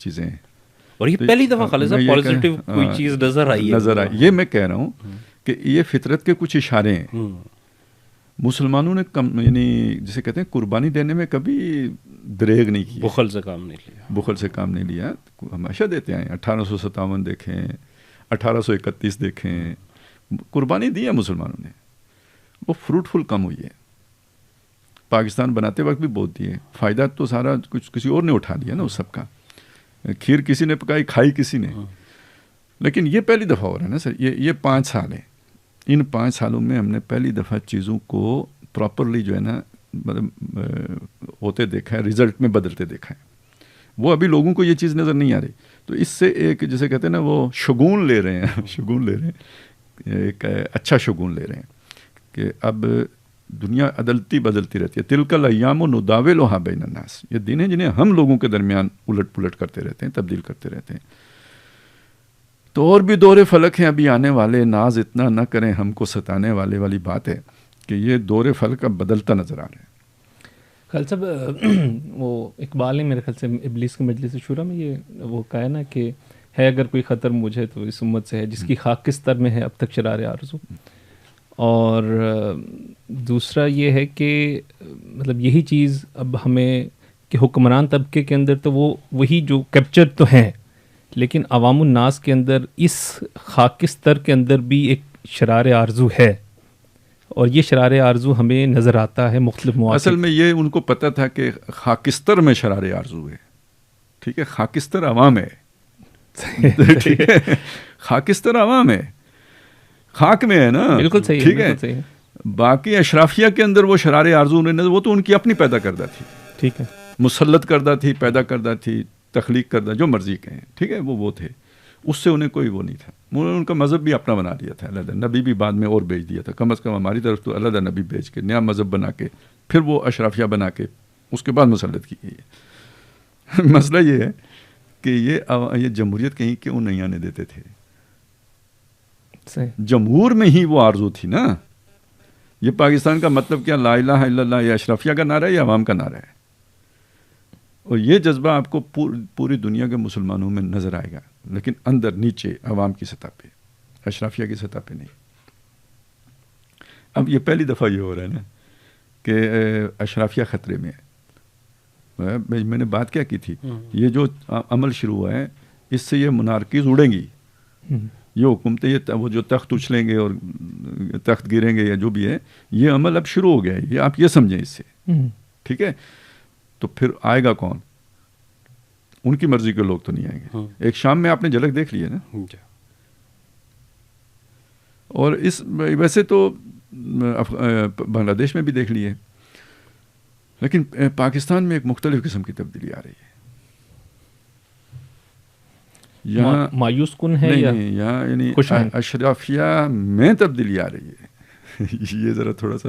چیزیں ہیں. اور یہ پہلی دفعہ خالد صاحب پازیٹیو کوئی چیز نظر آئی ہے. یہ میں کہہ رہا ہوں کہ یہ فطرت کے کچھ اشارے ہیں. مسلمانوں نے یعنی جسے کہتے ہیں قربانی دینے میں کبھی دریغ نہیں کی, بخل سے کام نہیں لیا. ہمیشہ دیتے ہیں. 1857 دیکھیں, 1831 دیکھیں, قربانی دی ہے مسلمانوں نے. وہ فروٹفل کم ہوئی ہے. پاکستان بناتے وقت بھی بہت دیے. فائدہ تو سارا کچھ کسی اور نے اٹھا لیا نا اس سب کا. کھیر کسی نے پکائی, کھائی کسی نے. لیکن یہ پہلی دفعہ ہو رہا ہے نا سر. یہ 5 سال ہیں. ان 5 سالوں میں ہم نے پہلی دفعہ چیزوں کو پراپرلی جو ہے نا مطلب ہوتے دیکھا ہے, رزلٹ میں بدلتے دیکھا ہے. وہ ابھی لوگوں کو یہ چیز نظر نہیں آ رہی. تو اس سے ایک جسے کہتے ہیں نا وہ شگون لے رہے ہیں, ایک اچھا شگون لے رہے ہیں کہ اب دنیا بدلتی رہتی ہے. تلک الایام نداولها بین الناس. یہ دن ہیں جنہیں ہم لوگوں کے درمیان الٹ پلٹ کرتے رہتے ہیں, تبدیل کرتے رہتے ہیں. تو اور بھی دور فلک ہیں ابھی آنے والے. ناز اتنا نہ کریں ہم کو ستانے والے والی بات ہے کہ یہ دور فلک اب بدلتا نظر آ رہا ہے. خالد صاحب وہ اقبال نے میرے خیال سے ابلیس کے مجلس شورا میں یہ وہ کہا ہے نا کہ ہے اگر کوئی خطر مجھے تو اس امت سے ہے جس کی خاک کس تر میں ہے اب تک شرار آرزو. اور دوسرا یہ ہے کہ مطلب یہی چیز اب ہمیں کہ حکمران طبقے کے اندر تو وہ وہی جو کیپچر تو ہیں, لیکن عوام الناس کے اندر اس خاکستر کے اندر بھی ایک شرار آرزو ہے, اور یہ شرار آرزو ہمیں نظر آتا ہے مختلف مواقع. اصل میں یہ ان کو پتہ تھا کہ خاکستر میں شرار آرزو ہے. ٹھیک ہے, خاکستر عوام ہے. ٹھیک ہے, خاکستر عوام ہے, خاک میں ہے نا. بالکل صحیح. ٹھیک ہے. باقی اشرافیہ کے اندر وہ شرار آرزو نہیں, وہ تو ان کی اپنی پیدا کردہ تھی. ٹھیک ہے, مسلط کردہ تھی, پیدا کردہ تھی, تخلیق کردہ, جو مرضی کہیں. ٹھیک ہے, وہ تھے. اس سے انہیں کوئی وہ نہیں تھا. انہوں نے ان کا مذہب بھی اپنا بنا لیا تھا علیحدہ. نبی بھی بعد میں اور بھیج دیا تھا. کم از کم ہماری طرف تو علیحدہ نبی بھیج کے نیا مذہب بنا کے پھر وہ اشرافیہ بنا کے اس کے بعد مسلط کی گئی ہے. مسئلہ یہ ہے کہ یہ جمہوریت کہیں کیوں نہیں آنے دیتے تھے. جمہور میں ہی وہ آرزو تھی نا. یہ پاکستان کا مطلب کیا, لا الہ الا اللہ, یہ اشرافیہ کا نعرہ ہے یا عوام کا نعرہ ہے. اور یہ جذبہ آپ کو پوری دنیا کے مسلمانوں میں نظر آئے گا, لیکن اندر نیچے عوام کی سطح پہ, اشرافیہ کی سطح پہ نہیں. اب یہ پہلی دفعہ یہ ہو رہا ہے نا کہ اشرافیہ خطرے میں ہے. میں نے بات کیا کی تھی, یہ جو عمل شروع ہوا ہے اس سے یہ منارکیز اڑیں گی. یہ حکومتیں وہ جو تخت اچھلیں گے اور تخت گریں گے یا جو بھی ہے, یہ عمل اب شروع ہو گیا ہے. یہ آپ یہ سمجھیں اس سے. ٹھیک ہے, تو پھر آئے گا کون؟ ان کی مرضی کے لوگ تو نہیں آئیں گے. ایک شام میں آپ نے جھلک دیکھ لی ہے نا. اور اس ویسے تو بنگلہ دیش میں بھی دیکھ لیے, لیکن پاکستان میں ایک مختلف قسم کی تبدیلی آ رہی ہے. یہاں مایوس کن ہے یہاں یعنی اشرافیہ میں تبدیلی آ رہی ہے. یہ ذرا تھوڑا سا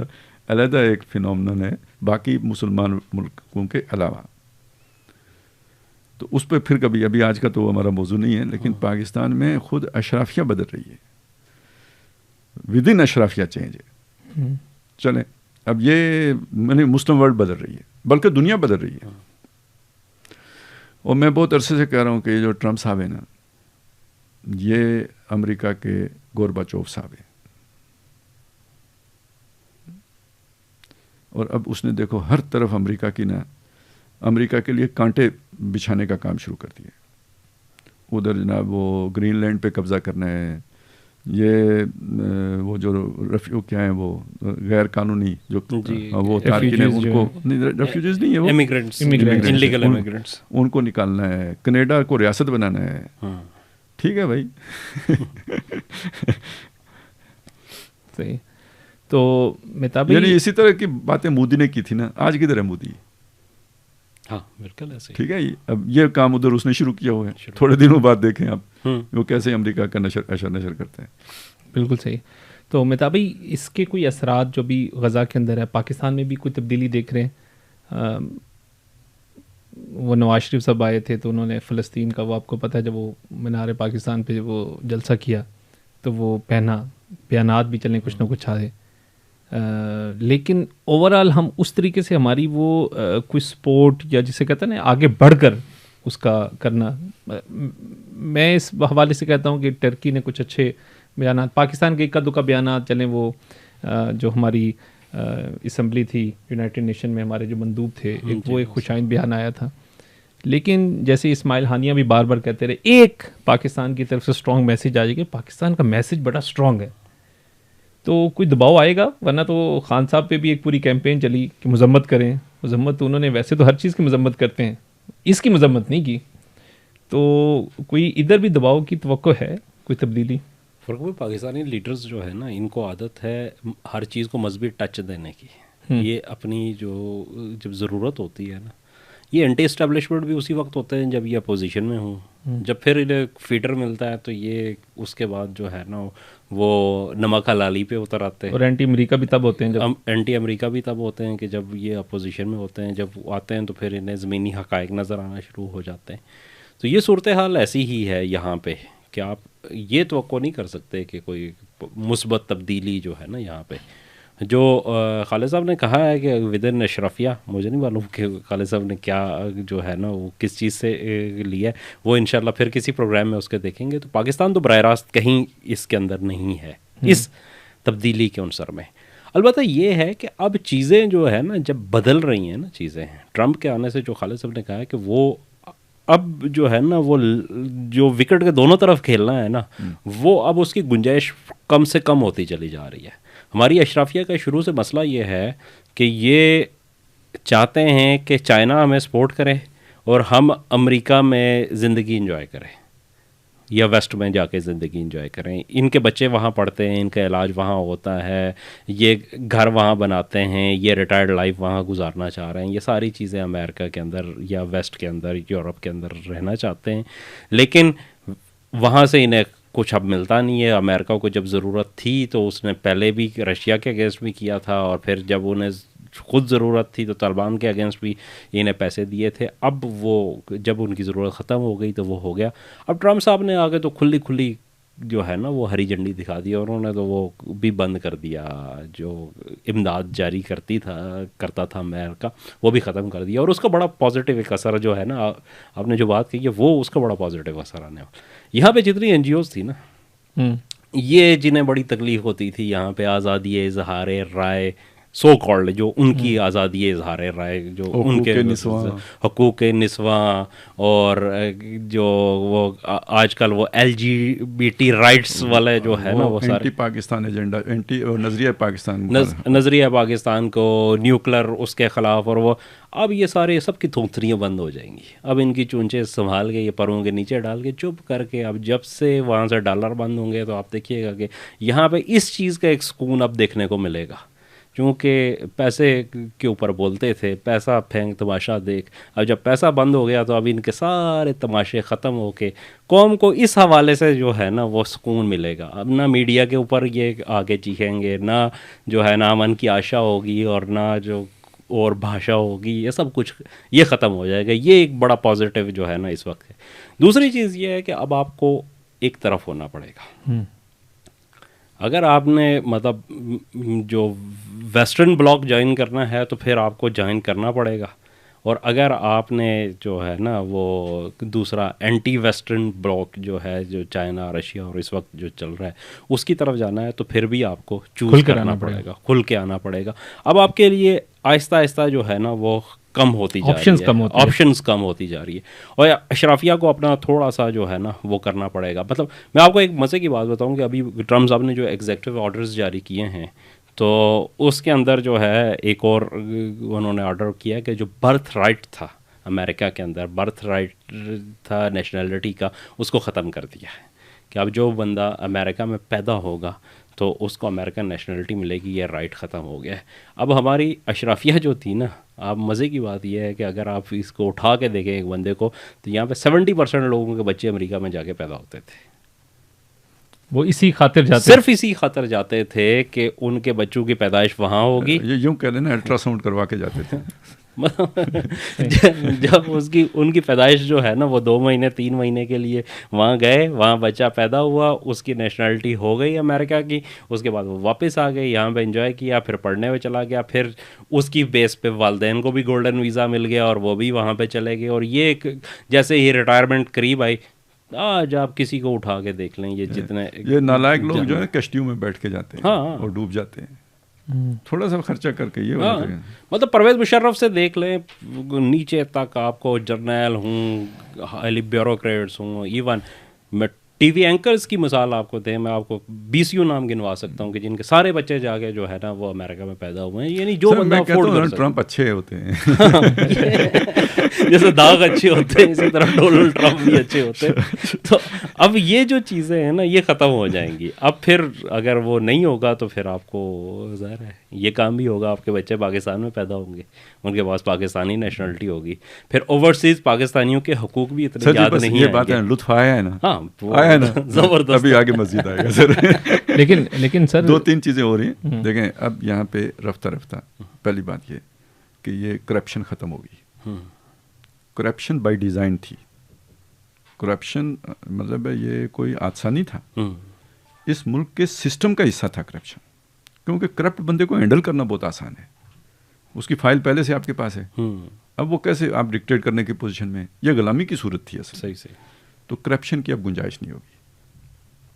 علیحدہ ایک فینومنن ہے باقی مسلمان ملکوں کے علاوہ. تو اس پہ پھر کبھی, ابھی آج کا تو ہمارا موضوع نہیں ہے, لیکن پاکستان میں خود اشرافیہ بدل رہی ہے. ودن اشرافیہ چینج ہے. چلیں, اب یہ مسلم ورلڈ بدل رہی ہے, بلکہ دنیا بدل رہی ہے. اور میں بہت عرصے سے کہہ رہا ہوں کہ یہ جو ٹرمپ صاحب ہیں نا, یہ امریکہ کے گورباچوف صاحب ہیں. اور اب اس نے دیکھو ہر طرف امریکہ کے لیے کانٹے بچھانے کا کام شروع کر دیا. ادھر جناب وہ گرین لینڈ پہ قبضہ کرنا ہے, یہ وہ جو کیا ہیں وہ غیر قانونی جو وہ تارکین ہیں ان کو, ریفیوجیز نہیں ہے وہ, انلیگل امیگرینٹس, ان کو نکالنا ہے. کینیڈا کو ریاست بنانا ہے. ٹھیک ہے بھائی. صحیح. تو یعنی اسی طرح کی باتیں مودی نے کی تھی نا. آج کدھر ہے مودی؟ ہاں بالکل ایسے. ٹھیک ہے, اب یہ کام ادھر اس نے شروع کیا ہوا ہے. تھوڑے دنوں بعد دیکھیں آپ وہ کیسے امریکہ کا نشر کرتے ہیں. بالکل صحیح. تو متابی اس کے کوئی اثرات جو بھی غزہ کے اندر ہے, پاکستان میں بھی کوئی تبدیلی دیکھ رہے ہیں؟ وہ نواز شریف صاحب آئے تھے تو انہوں نے فلسطین کا, وہ آپ کو پتہ ہے جب وہ مینار پاکستان پہ وہ جلسہ کیا تو وہ پہنا بیانات بھی چلیں کچھ نہ کچھ آئے. لیکن اوور آل ہم اس طریقے سے ہماری وہ کوئی سپورٹ یا جسے کہتے ہیں نا آگے بڑھ کر اس کا کرنا. میں اس حوالے سے کہتا ہوں کہ ٹرکی نے کچھ اچھے بیانات, پاکستان کے اکا دکا بیانات چلیں, وہ جو ہماری اسمبلی تھی یونائٹڈ نیشن میں, ہمارے جو مندوب تھے, وہ ایک خوش آئند بیان آیا تھا. لیکن جیسے اسماعیل ہانیہ بھی بار بار کہتے رہے, ایک پاکستان کی طرف سے اسٹرانگ میسج آ جائے گا. پاکستان کا میسج بڑا اسٹرانگ ہے, تو کوئی دباؤ آئے گا, ورنہ تو خان صاحب پہ بھی ایک پوری کیمپین چلی کہ مذمت کریں. مذمت تو انہوں نے, ویسے تو ہر چیز کی مذمت کرتے ہیں, اس کی مذمت نہیں کی. تو کوئی ادھر بھی دباؤ کی توقع ہے, کوئی تبدیلی؟ فرق میں پاکستانی لیڈرز جو ہے نا, ان کو عادت ہے ہر چیز کو مذہبی ٹچ دینے کی. یہ اپنی جو جب ضرورت ہوتی ہے نا, یہ اینٹی اسٹیبلشمنٹ بھی اسی وقت ہوتے ہیں جب یہ اپوزیشن میں ہوں. جب پھر انہیں فیڈر ملتا ہے تو یہ اس کے بعد جو ہے نا وہ نمک حلالی پہ اتر آتے ہیں. اور اینٹی امریکہ بھی تب ہوتے ہیں جب, اینٹی امریکہ بھی تب ہوتے ہیں کہ جب یہ اپوزیشن میں ہوتے ہیں. جب آتے ہیں تو پھر انہیں زمینی حقائق نظر آنا شروع ہو جاتے ہیں. تو یہ صورتحال ایسی ہی ہے یہاں پہ کہ آپ یہ توقع نہیں کر سکتے کہ کوئی مثبت تبدیلی جو ہے نا یہاں پہ. جو خالد صاحب نے کہا ہے کہ ودن اشرفیہ, مجھے نہیں معلوم کہ خالد صاحب نے کیا جو ہے نا وہ کس چیز سے لیا ہے, وہ انشاءاللہ پھر کسی پروگرام میں اس کے دیکھیں گے. تو پاکستان تو براہ راست کہیں اس کے اندر نہیں ہے اس تبدیلی کے عنصر میں. البتہ یہ ہے کہ اب چیزیں جو ہے نا جب بدل رہی ہیں نا چیزیں, ٹرمپ کے آنے سے جو خالد صاحب نے کہا ہے کہ وہ اب جو ہے نا وہ جو وکٹ کے دونوں طرف کھیلنا ہے نا, وہ اب اس کی گنجائش کم سے کم ہوتی چلی جا رہی ہے. ہماری اشرافیہ کا شروع سے مسئلہ یہ ہے کہ یہ چاہتے ہیں کہ چائنا ہمیں سپورٹ کرے اور ہم امریکہ میں زندگی انجوائے کریں یا ویسٹ میں جا کے زندگی انجوائے کریں. ان کے بچے وہاں پڑھتے ہیں, ان کا علاج وہاں ہوتا ہے, یہ گھر وہاں بناتے ہیں, یہ ریٹائرڈ لائف وہاں گزارنا چاہ رہے ہیں. یہ ساری چیزیں امریکہ کے اندر یا ویسٹ کے اندر, یورپ کے اندر رہنا چاہتے ہیں. لیکن وہاں سے انہیں کچھ اب ملتا نہیں ہے. امریکہ کو جب ضرورت تھی تو اس نے پہلے بھی رشیا کے اگینسٹ بھی کیا تھا, اور پھر جب انہیں خود ضرورت تھی تو طالبان کے اگینسٹ بھی انہیں پیسے دیے تھے. اب وہ جب ان کی ضرورت ختم ہو گئی تو وہ ہو گیا. اب ٹرمپ صاحب نے آگے تو کھلی جو ہے نا وہ ہری جھنڈی دکھا دی, اور انہوں نے تو وہ بھی بند کر دیا, جو امداد جاری کرتا تھا امریکہ, وہ بھی ختم کر دیا. اور اس کا بڑا پازیٹیو ایک اثر جو ہے نا, آپ نے جو بات کہی ہے وہ اس کا بڑا پازیٹیو اثر آنے والا. یہاں پہ جتنی این جی اوز تھی نا, یہ جنہیں بڑی تکلیف ہوتی تھی یہاں پہ آزادی اظہار رائے, سو کالڈ جو ان کی آزادی اظہار رائے, جو ان کے حقوق نسواں, اور جو وہ آج کل وہ L G B T rights والے جو ہے نا, وہ سارے اینٹی پاکستان ایجنڈا, اینٹی نظریہ پاکستان, نظریہ پاکستان کو, نیوکلر اس کے خلاف, اور وہ اب یہ سارے سب کی تھوتریاں بند ہو جائیں گی. اب ان کی چونچے سنبھال کے, یہ پروں کے نیچے ڈال کے چپ کر کے, اب جب سے وہاں سے ڈالر بند ہوں گے تو آپ دیکھیے گا کہ یہاں پہ اس چیز کا ایک سکون اب دیکھنے کو ملے گا. چونکہ پیسے کے اوپر بولتے تھے, پیسہ پھینک تماشا دیکھ, اب جب پیسہ بند ہو گیا تو اب ان کے سارے تماشے ختم ہو کے قوم کو اس حوالے سے جو ہے نا وہ سکون ملے گا. اب نہ میڈیا کے اوپر یہ آگے چیخیں گے, نہ جو ہے نا امن کی آشا ہوگی, اور نہ جو اور بھاشا ہوگی, یہ سب کچھ یہ ختم ہو جائے گا. یہ ایک بڑا پازیٹیو جو ہے نا اس وقت ہے. دوسری چیز یہ ہے کہ اب آپ کو ایک طرف ہونا پڑے گا. اگر آپ نے مطلب جو ویسٹرن بلاک جوائن کرنا ہے تو پھر آپ کو جوائن کرنا پڑے گا, اور اگر آپ نے جو ہے نا وہ دوسرا اینٹی ویسٹرن بلاک جو ہے, جو چائنا, رشیا اور اس وقت جو چل رہا ہے, اس کی طرف جانا ہے تو پھر بھی آپ کو چوز کرنا پڑے گا, کھل کے آنا پڑے گا. اب آپ کے لیے آہستہ آہستہ جو ہے نا وہ کم ہوتی جا رہی ہے, آپشنز کم ہوتی جا رہی ہے, اور اشرافیہ کو اپنا تھوڑا سا جو ہے نا وہ کرنا پڑے گا. مطلب میں آپ کو ایک مزے کی بات بتاؤں کہ ابھی ٹرمپ صاحب نے جو ایگزیکٹو آرڈرز جاری کیے ہیں, تو اس کے اندر جو ہے ایک اور انہوں نے آرڈر کیا کہ جو برتھ رائٹ تھا امریکہ کے اندر, برتھ رائٹ تھا نیشنلٹی کا, اس کو ختم کر دیا ہے کہ اب جو بندہ امریکہ میں پیدا ہوگا تو اس کو امریکن نیشنلٹی ملے گی. یہ رائٹ ختم ہو گیا ہے. اب ہماری اشرافیہ جو تھی نا, آپ مزے کی بات یہ ہے کہ اگر آپ اس کو اٹھا کے دیکھیں ایک بندے کو, تو یہاں پہ 70% لوگوں کے بچے امریکہ میں جا کے پیدا ہوتے تھے. وہ اسی خاطر جاتے, صرف اسی خاطر جاتے تھے کہ ان کے بچوں کی پیدائش وہاں ہوگی. یہ یوں کہہ لینا الٹرا ساؤنڈ کروا کے جاتے تھے. جب ان کی پیدائش جو ہے نا وہ 2 مہینے 3 مہینے کے لیے وہاں گئے, وہاں بچہ پیدا ہوا, اس کی نیشنلٹی ہو گئی امریکہ کی, اس کے بعد وہ واپس آ گئے, یہاں پہ انجوائے کیا, پھر پڑھنے میں چلا گیا, پھر اس کی بیس پہ والدین کو بھی گولڈن ویزا مل گیا اور وہ بھی وہاں پہ چلے گئے. اور یہ ایک جیسے ہی ریٹائرمنٹ قریب آئی, آج آپ کسی کو اٹھا کے دیکھ لیں, یہ جتنے یہ نالائق لوگ جو ہے کشتیوں میں بیٹھ کے جاتے ہیں ہاں اور ڈوب جاتے ہیں تھوڑا سا خرچہ کر کے. یہ ہاں مطلب پرویز مشرف سے دیکھ لیں نیچے تک آپ کو جرنیل ہوں, ہائی بیوروکریٹس ہوں, ایون میں ٹی وی اینکرز کی مثال آپ کو دیں, میں آپ کو BCU نام گنوا سکتا ہوں کہ جن کے سارے بچے جا کے جو ہے نا وہ امریکہ میں پیدا ہوئے ہیں. یعنی جو بندہ افورڈ کر سکتا, ٹرمپ اچھے ہوتے ہیں جیسے داغ اچھے ہوتے ہیں اسی طرح ڈونلڈ ٹرمپ بھی اچھے ہوتے ہیں. تو اب یہ جو چیزیں ہیں نا یہ ختم ہو جائیں گی. اب پھر اگر وہ نہیں ہوگا تو پھر آپ کو ظاہر ہے یہ کام بھی ہوگا, آپ کے بچے پاکستان میں پیدا ہوں گے, ان کے پاس پاکستانی نیشنلٹی ہوگی, پھر اوورسیز پاکستانیوں کے حقوق بھی اتنے یاد نہیں یہ بات ہے. لطف آیا ہے نا, ہاں آیا نا, زبردست. ابھی آگے مزید آئے گا سر. لیکن سر 2-3 چیزیں ہو رہی ہیں. دیکھیں اب یہاں پہ رفتہ رفتہ پہلی بات یہ کہ یہ کرپشن ختم ہوگی. کرپشن بائی ڈیزائن تھی. کرپشن مطلب یہ کوئی حادثہ نہیں تھا, اس ملک کے سسٹم کا حصہ تھا کرپشن. کیونکہ کرپٹ بندے کو ہینڈل کرنا بہت آسان ہے, اس کی فائل پہلے سے آپ کے پاس ہے. اب وہ کیسے آپ ڈکٹیٹ کرنے کی پوزیشن میں, یہ غلامی کی صورت تھی اصل. صحیح. تو کرپشن کی اب گنجائش نہیں ہوگی.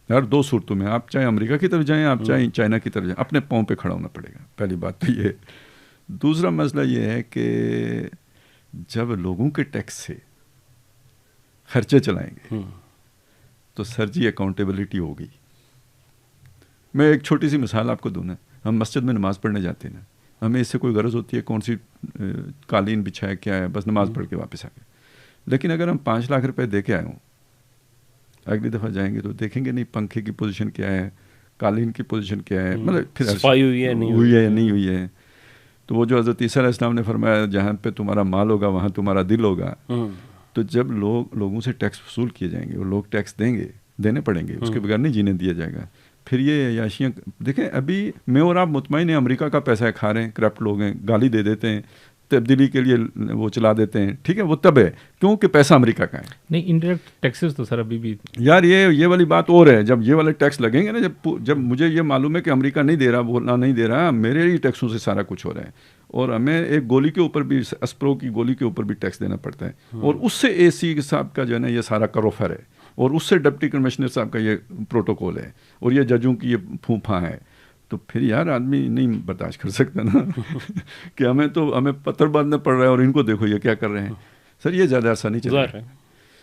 ہر 2 صورتوں میں, آپ چاہے امریکہ کی طرف جائیں, آپ چاہے چائنا کی طرف جائیں, اپنے پاؤں پہ کھڑا ہونا پڑے گا. پہلی بات تو یہ. دوسرا مسئلہ یہ ہے کہ جب لوگوں کے ٹیکس سے خرچے چلائیں گے تو سر جی اکاؤنٹیبلٹی ہوگی. میں ایک چھوٹی سی مثال آپ کو دوں نا. ہم مسجد میں نماز پڑھنے جاتے ہیں نا, ہمیں اس سے کوئی غرض ہوتی ہے کون سی قالین بچھایا کیا ہے, بس نماز پڑھ کے واپس آ گئے. لیکن اگر ہم 5 لاکھ روپے دے کے آئے ہوں, اگلی دفعہ جائیں گے تو دیکھیں گے نہیں پنکھے کی پوزیشن کیا ہے, قالین کی پوزیشن کیا ہے, مطلب پھر صفائی ہوئی ہے نہیں ہوئی ہے. تو وہ جو حضرت عیسیٰ علیہ السلام نے فرمایا جہاں پہ تمہارا مال ہوگا وہاں تمہارا دل ہوگا. تو جب لوگوں سے ٹیکس وصول کیے جائیں گے, وہ لوگ ٹیکس دیں گے, دینے پڑیں گے, اس کے بغیر نہیں جینے دیا جائے گا. پھر یہ عیاشیاں دیکھیں, ابھی میں اور آپ مطمئن ہیں امریکہ کا پیسہ کھا رہے ہیں, کرپٹ لوگ ہیں, گالی دے دیتے ہیں, تبدیلی کے لیے وہ چلا دیتے ہیں. ٹھیک ہے, وہ تب ہے کیونکہ پیسہ امریکہ کا ہے. نہیں, انڈائریکٹ ٹیکسز تو سر ابھی بھی یار یہ والی بات اور ہے. جب یہ والے ٹیکس لگیں گے نا, جب مجھے یہ معلوم ہے کہ امریکہ نہیں دے رہا, بولنا نہیں دے رہا, میرے ہی ٹیکسوں سے سارا کچھ ہو رہا ہے, اور ہمیں ایک گولی کے اوپر بھی, اسپرو کی گولی کے اوپر بھی ٹیکس دینا پڑتا ہے, اور اس سے AC صاحب کا جو ہے نا یہ سارا کروفر ہے, اور اس سے ڈپٹی کمشنر صاحب کا یہ پروٹوکول ہے, اور یہ ججوں کی یہ پھونپھا ہے. تو پھر یار آدمی نہیں برداشت کر سکتا نا کہ ہمیں پتھر باندھنا پڑ رہا ہے اور ان کو دیکھو یہ کیا کر رہے ہیں. سر یہ زیادہ عرصہ نہیں چل رہا ہے.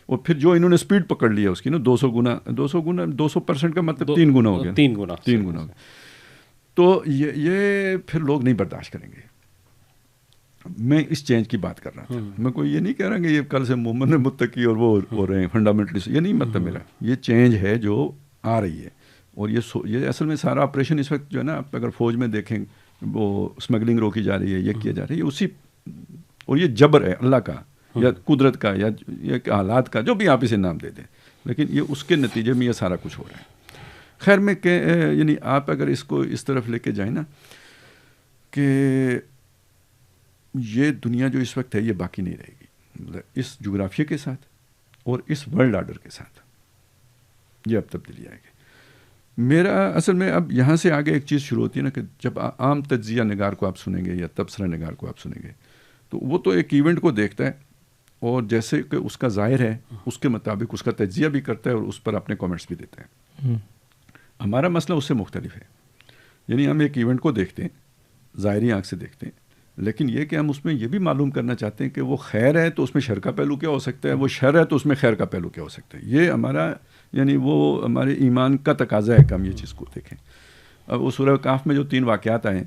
اور پھر جو انہوں نے سپیڈ پکڑ لی ہے اس کی نا 200% کا مطلب 3 گنا ہو گیا. 3 گنا ہو گیا. تو یہ پھر لوگ نہیں برداشت کریں گے. میں اس چینج کی بات کر رہا تھا. میں کوئی یہ نہیں کہہ رہا کہ یہ کل سے مومن متقی اور وہ ہو رہے ہیں فنڈامنٹلسٹ, یہ نہیں مطلب میرا. یہ چینج ہے جو آ رہی ہے, اور یہ اصل میں سارا آپریشن اس وقت جو ہے نا, آپ اگر فوج میں دیکھیں وہ اسمگلنگ روکی جا رہی ہے, یہ کیا جا رہا ہے, یہ اسی, اور یہ جبر ہے اللہ کا یا قدرت کا یا حالات کا, جو بھی آپ اسے نام دے دیں, لیکن یہ اس کے نتیجے میں یہ سارا کچھ ہو رہا ہے. خیر میں کہ یعنی آپ اگر اس کو اس طرف لے کے جائیں نا کہ یہ دنیا جو اس وقت ہے یہ باقی نہیں رہے گی, مطلب اس جغرافیہ کے ساتھ اور اس ورلڈ آرڈر کے ساتھ یہ اب تبدیلی آئے گی. میرا اصل میں اب یہاں سے آگے ایک چیز شروع ہوتی ہے نا کہ جب عام تجزیہ نگار کو آپ سنیں گے یا تبصرہ نگار کو آپ سنیں گے تو وہ تو ایک ایونٹ کو دیکھتا ہے اور جیسے کہ اس کا ظاہر ہے اس کے مطابق اس کا تجزیہ بھی کرتا ہے اور اس پر اپنے کامنٹس بھی دیتا ہے. ہمارا مسئلہ اس سے مختلف ہے. یعنی ہم ایک ایونٹ کو دیکھتے ہیں, ظاہری آنکھ سے دیکھتے ہیں, لیکن یہ کہ ہم اس میں یہ بھی معلوم کرنا چاہتے ہیں کہ وہ خیر ہے تو اس میں شر کا پہلو کیا ہو سکتا ہے, وہ شر ہے تو اس میں خیر کا پہلو کیا ہو سکتا ہے. یہ ہمارا یعنی وہ ہمارے ایمان کا تقاضا ہے کہ ہم یہ چیز کو دیکھیں. اب وہ سورہ کہف میں جو 3 واقعات آئے,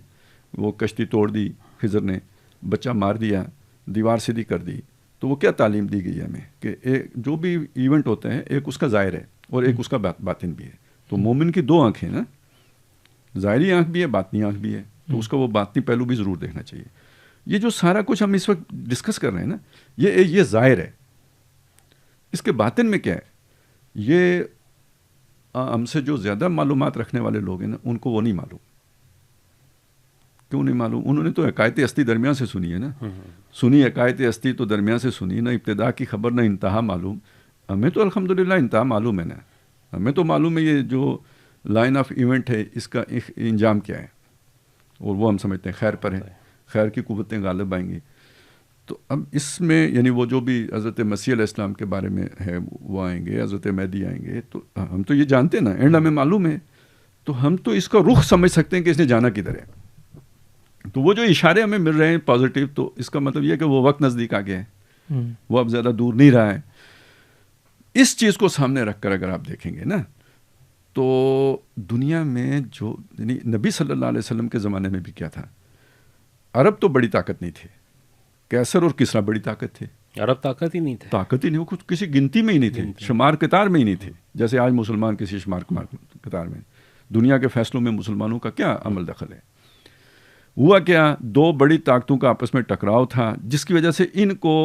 وہ کشتی توڑ دی خضر نے, بچہ مار دیا, دیوار سیدھی کر دی, تو وہ کیا تعلیم دی گئی ہے ہمیں کہ جو بھی ایونٹ ہوتا ہے ایک اس کا ظاہر ہے اور ایک اس کا باطن بھی ہے. تو مومن کی 2 آنکھیں نا, ظاہری آنکھ بھی ہے, باطنی آنکھ بھی ہے, تو اس کا وہ باطنی پہلو بھی ضرور دیکھنا چاہیے. یہ جو سارا کچھ ہم اس وقت ڈسکس کر رہے ہیں نا, یہ ظاہر ہے. اس کے باطن میں کیا ہے, یہ ہم سے جو زیادہ معلومات رکھنے والے لوگ ہیں نا ان کو وہ نہیں معلوم, کیوں نہیں معلوم؟ انہوں نے تو حکایت ہستی درمیان سے سنی ہے نا، سنی حکایت ہستی تو درمیان سے سنی، نہ ابتدا کی خبر نہ انتہا معلوم. ہمیں تو الحمدللہ انتہا معلوم ہے نا، ہمیں تو معلوم ہے یہ جو لائن آف ایونٹ ہے اس کا انجام کیا ہے، اور وہ ہم سمجھتے ہیں خیر پر ہے، خیر کی قوتیں غالب آئیں گی. تو اب اس میں یعنی وہ جو بھی حضرت مسیح علیہ السلام کے بارے میں ہے وہ آئیں گے، حضرت مہدی آئیں گے، تو ہم تو یہ جانتے ہیں نا، اینڈ ہمیں معلوم ہے، تو ہم تو اس کا رخ سمجھ سکتے ہیں کہ اس نے جانا کدھر ہے. تو وہ جو اشارے ہمیں مل رہے ہیں پازیٹیو، تو اس کا مطلب یہ ہے کہ وہ وقت نزدیک آ گیا ہے، وہ اب زیادہ دور نہیں رہا ہے. اس چیز کو سامنے رکھ کر اگر آپ دیکھیں گے نا، تو دنیا میں جو یعنی نبی صلی اللہ علیہ وسلم کے زمانے میں بھی کیا تھا، عرب تو بڑی طاقت نہیں تھے، کیسر اور کسرا بڑی طاقت تھے، عرب طاقت ہی نہیں تھے، طاقت ہی نہیں، وہ کچھ کسی گنتی میں ہی نہیں تھے، شمار قطار میں ہی نہیں تھے. جیسے آج مسلمان کسی شمار قطار میں، دنیا کے فیصلوں میں مسلمانوں کا کیا عمل دخل ہے؟ ہوا کیا، دو بڑی طاقتوں کا آپس میں ٹکراؤ تھا، جس کی وجہ سے ان کو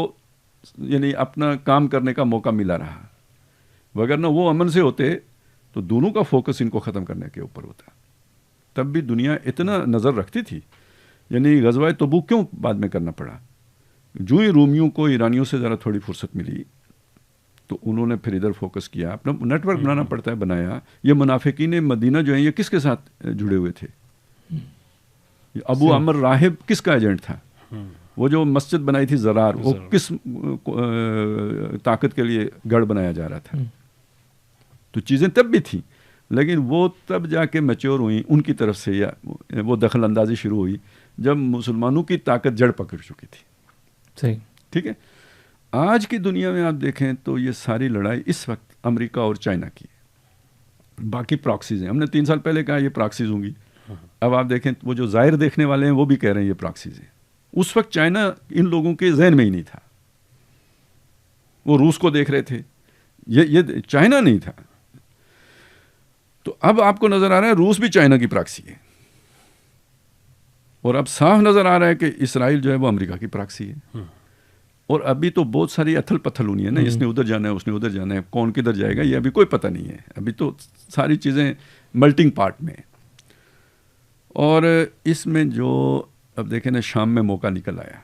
یعنی اپنا کام کرنے کا موقع ملا رہا، وگرنہ وہ امن سے ہوتے تو دونوں کا فوکس ان کو ختم کرنے کے اوپر ہوتا. تب بھی دنیا اتنا نظر رکھتی تھی، یعنی غزوہ تبوک کیوں بعد میں کرنا پڑا؟ جو ہی رومیوں کو ایرانیوں سے ذرا تھوڑی فرصت ملی تو انہوں نے پھر ادھر فوکس کیا، اپنا نیٹ ورک بنانا پڑتا ہے، بنایا. یہ منافقین مدینہ جو ہیں یہ کس کے ساتھ جڑے ہوئے تھے؟ ابو عمر راہب کس کا ایجنٹ تھا؟ وہ جو مسجد بنائی تھی زرار، وہ کس طاقت کے لیے گڑھ بنایا جا رہا تھا؟ تو چیزیں تب بھی تھیں، لیکن وہ تب جا کے میچور ہوئیں ان کی طرف سے، یا وہ دخل اندازی شروع ہوئی جب مسلمانوں کی طاقت جڑ پکڑ چکی تھی. صحیح، ٹھیک ہے. آج کی دنیا میں آپ دیکھیں تو یہ ساری لڑائی اس وقت امریکہ اور چائنا کی ہے، باقی پراکسیز ہیں. ہم نے 3 سال پہلے کہا یہ پراکسیز ہوں گی، اب آپ دیکھیں وہ جو ظاہر دیکھنے والے ہیں وہ بھی کہہ رہے ہیں یہ پراکسیز ہیں. اس وقت چائنا ان لوگوں کے ذہن میں ہی نہیں تھا، وہ روس کو دیکھ رہے تھے، یہ چائنا نہیں تھا. تو اب آپ کو نظر آ رہا ہے روس بھی چائنا کی پراکسی ہے، اور اب صاف نظر آ رہا ہے کہ اسرائیل جو ہے وہ امریکہ کی پراکسی ہے. اور ابھی تو بہت ساری اتھل پتھل ہونی ہے نا، اس نے ادھر جانا ہے، اس نے ادھر جانا ہے، کون کدھر جائے گا یہ ابھی کوئی پتہ نہیں ہے. ابھی تو ساری چیزیں ملٹنگ پارٹ میں. اور اس میں جو اب دیکھیں نا شام میں موقع نکل آیا،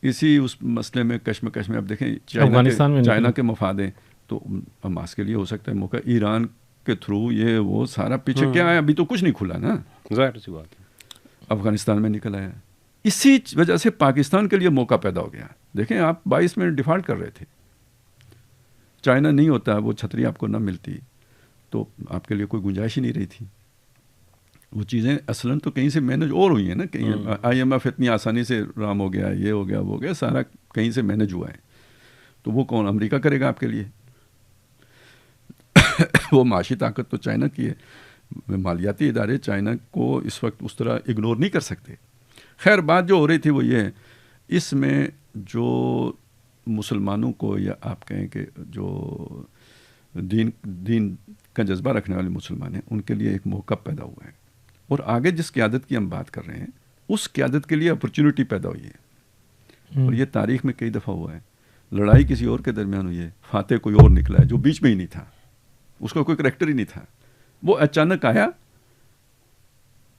اسی اس مسئلے میں کشمکش میں. اب دیکھیں چائنا کے مفاد ہیں تو حماس کے لیے ہو سکتا ہے موقع، ایران کے تھرو یہ وہ سارا پیچھے کیا ہے، ابھی تو کچھ نہیں کھلا نا، ظاہر سی بات ہے. افغانستان میں نکل آیا. اسی وجہ سے پاکستان کے لیے موقع پیدا ہو گیا. دیکھیں آپ 22 میں ڈیفالٹ کر رہے تھے، چائنا نہیں ہوتا، وہ چھتری آپ کو نہ ملتی تو آپ کے لیے کوئی گنجائش ہی نہیں رہی تھی. وہ چیزیں اصلاً تو کہیں سے مینج اور ہوئی ہیں نا، کہیں IMF اتنی آسانی سے رام ہو گیا، یہ ہو گیا وہ ہو گیا، سارا کہیں سے مینج ہوا ہے. تو وہ کون امریکہ کرے گا آپ کے لیے؟ وہ معاشی طاقت تو چائنا کی ہے، مالیاتی ادارے چائنا کو اس وقت اس طرح اگنور نہیں کر سکتے. خیر بات جو ہو رہی تھی وہ یہ ہے، اس میں جو مسلمانوں کو، یا آپ کہیں کہ جو دین کا جذبہ رکھنے والے مسلمان ہیں، ان کے لیے ایک موقع پیدا ہوا ہے. اور آگے جس قیادت کی ہم بات کر رہے ہیں اس قیادت کے لیے اپرچونٹی پیدا ہوئی ہے. اور یہ تاریخ میں کئی دفعہ ہوا ہے. لڑائی کسی اور کے درمیان ہوئی ہے، فاتح کوئی اور نکلا ہے جو بیچ میں ہی نہیں تھا، اس کا کوئی کریکٹر ہی نہیں تھا، وہ اچانک آیا،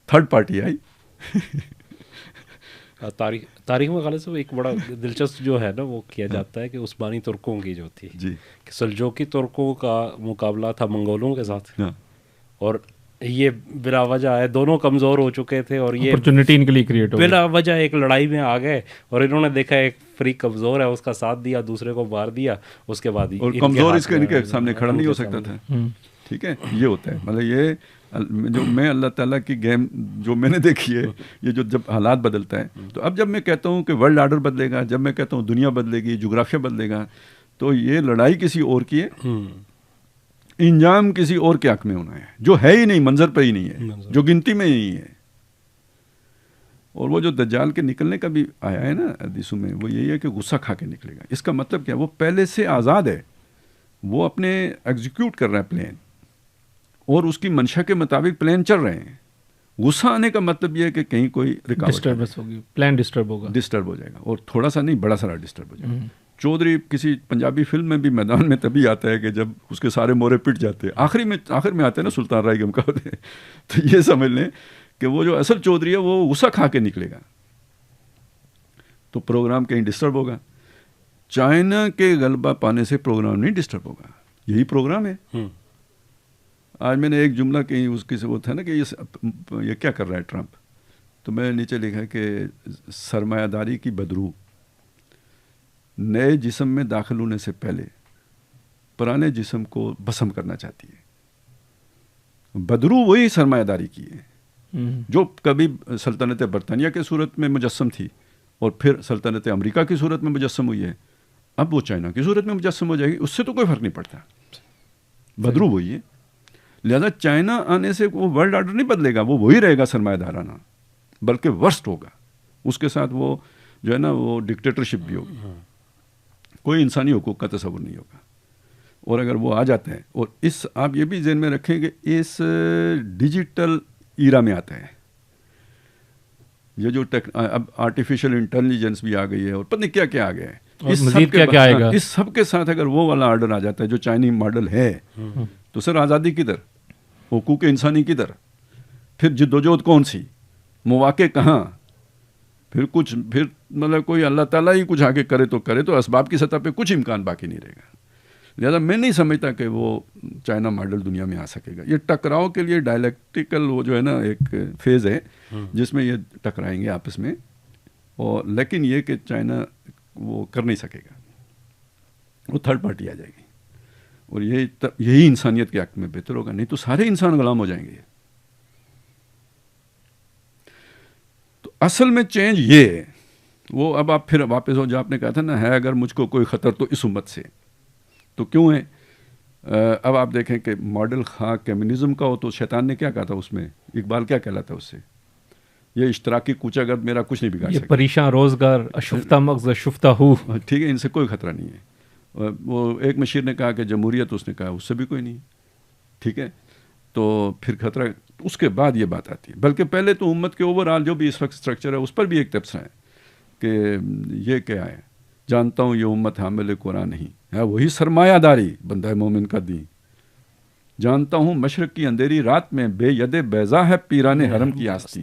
تھرڈ پارٹی آئی. تاریخ میں غالب صاحب ایک بڑا دلچسپ جو ہے نا وہ کیا جاتا ہے کہ عثمانی ترکوں کی جو تھی، کہ سلجوقی ترکوں کا مقابلہ تھا منگولوں کے ساتھ، اور یہ بلا وجہ ہے، دونوں کمزور ہو چکے تھے، اور یہ اپرچونٹی ان کے لیے کریٹ ہو گئی، بلا وجہ ایک لڑائی میں آ گئے، اور انہوں نے دیکھا ایک فریق کمزور ہے، اس کا ساتھ دیا، دوسرے کو مار دیا، اس کے بعد اور کمزور اس کے ان کے سامنے کھڑا نہیں ہو سکتا تھا. ٹھیک ہے، یہ ہوتا ہے. مطلب یہ جو میں اللہ تعالیٰ کی گیم جو میں نے دیکھی ہے، یہ جو جب حالات بدلتا ہے، تو اب جب میں کہتا ہوں کہ ورلڈ آرڈر بدلے گا، جب میں کہتا ہوں دنیا بدلے گی، جغرافیہ بدلے گا، تو یہ لڑائی کسی اور کی ہے، انجام کسی اور کے حق میں ہونا ہے، جو ہے ہی نہیں، منظر پہ ہی نہیں ہے، جو گنتی میں ہی نہیں ہے. اور وہ جو دجال کے نکلنے کا بھی آیا ہے نا حدیثوں میں، وہ یہی ہے کہ غصہ کھا کے نکلے گا. اس کا مطلب کیا؟ وہ پہلے سے آزاد ہے، وہ اپنے ایگزیکیوٹ کر رہا ہے پلان، اور اس کی منشا کے مطابق پلان چل رہے ہیں. غصہ آنے کا مطلب یہ ہے کہ کہیں کوئی ڈسٹربنس ہوگی، پلان ڈسٹرب ہو جائے گا، اور تھوڑا سا نہیں، بڑا سارا ڈسٹرب ہو جائے گا. چودھری کسی پنجابی فلم میں بھی میدان میں تبھی آتا ہے کہ جب اس کے سارے مورے پٹ جاتے ہیں، آخر میں آتے ہیں نا سلطان رائے گم کا ہوتے ہیں. تو یہ سمجھ لیں کہ وہ جو اصل چودھری ہے وہ غصہ کھا کے نکلے گا تو پروگرام کہیں ڈسٹرب ہوگا. چائنا کے غلبہ پانے سے پروگرام نہیں ڈسٹرب ہوگا, یہی پروگرام ہے. آج میں نے ایک جملہ کہیں اس کی سے وہ تھا نا کہ یہ کیا کر رہا ہے ٹرمپ, تو میں نے نیچے لکھا کہ سرمایہ داری کی بدرو نئے جسم میں داخل ہونے سے پہلے پرانے جسم کو بسم کرنا چاہتی ہے. بدرو وہی سرمایہ داری کی ہے جو کبھی سلطنت برطانیہ کے صورت میں مجسم تھی اور پھر سلطنت امریکہ کی صورت میں مجسم ہوئی ہے, اب وہ چائنا کی صورت میں مجسم ہو جائے گی. اس سے تو کوئی فرق نہیں پڑتا, بدرو وہی ہے. لہذا چائنا آنے سے وہ ورلڈ آرڈر نہیں بدلے گا, وہ وہی رہے گا سرمایہ دارانہ, بلکہ ورسٹ ہوگا. اس کے ساتھ وہ جو ہے نا وہ ڈکٹیٹرشپ بھی ہوگی, کوئی انسانی حقوق کا تصور نہیں ہوگا. اور اگر وہ آ جاتا ہے, اور اس آپ یہ بھی ذہن میں رکھیں کہ اس ڈیجیٹل ایرا میں آتا ہے یہ جو اب آرٹیفیشل انٹیلیجنس بھی آ گئی ہے اور پتہ نہیں کیا کیا آ گیا ہے. اس سب کے ساتھ اگر وہ والا آرڈر آ جاتا ہے جو چائنی ماڈل ہے, تو سر آزادی کدھر, حقوق انسانی کدھر, پھر جدوجہد کون سی, مواقع کہاں, پھر مطلب کوئی اللہ تعالیٰ ہی کچھ آگے کرے تو اسباب کی سطح پہ کچھ امکان باقی نہیں رہے گا. لہٰذا میں نہیں سمجھتا کہ وہ چائنا ماڈل دنیا میں آ سکے گا. یہ ٹکراؤ کے لیے ڈائلیکٹیکل وہ جو ہے نا ایک فیز ہے جس میں یہ ٹکرائیں گے آپس میں, اور لیکن یہ کہ چائنا وہ کر نہیں سکے گا, وہ تھرڈ پارٹی آ جائے گی, اور یہی انسانیت کے حق میں بہتر ہوگا. نہیں تو سارے انسان غلام ہو جائیں گے. تو اصل میں چینج یہ ہے. وہ اب آپ پھر واپس ہو جو آپ نے کہا تھا نا, ہے اگر مجھ کو کوئی خطر تو اس امت سے, تو کیوں ہے؟ اب آپ دیکھیں کہ ماڈل خواہ کمیونزم کا ہو تو شیطان نے کیا کہا تھا اس میں, اقبال کیا کہلاتا ہے اس سے, یہ اشتراکی کوچہ گرد میرا کچھ نہیں بگاڑ سکتا, پریشان روزگار اشفتہ مغز اشفتہ ہو. ٹھیک ہے, ان سے کوئی خطرہ نہیں ہے. وہ ایک مشیر نے کہا کہ جمہوریت, اس نے کہا اس سے بھی کوئی نہیں. ٹھیک ہے, تو پھر خطرہ اس کے بعد یہ بات آتی ہے. بلکہ پہلے تو امت کے اوور آل جو بھی اس وقت اسٹرکچر ہے اس پر بھی ایک تبصرہ ہے کہ یہ کیا ہے, جانتا ہوں یہ امت حامل قرآن نہیں ہے, وہی سرمایہ داری بندہ مومن کا دین. جانتا ہوں مشرق کی اندھیری رات میں بے ید بیضا ہے پیران حرم کی آستی.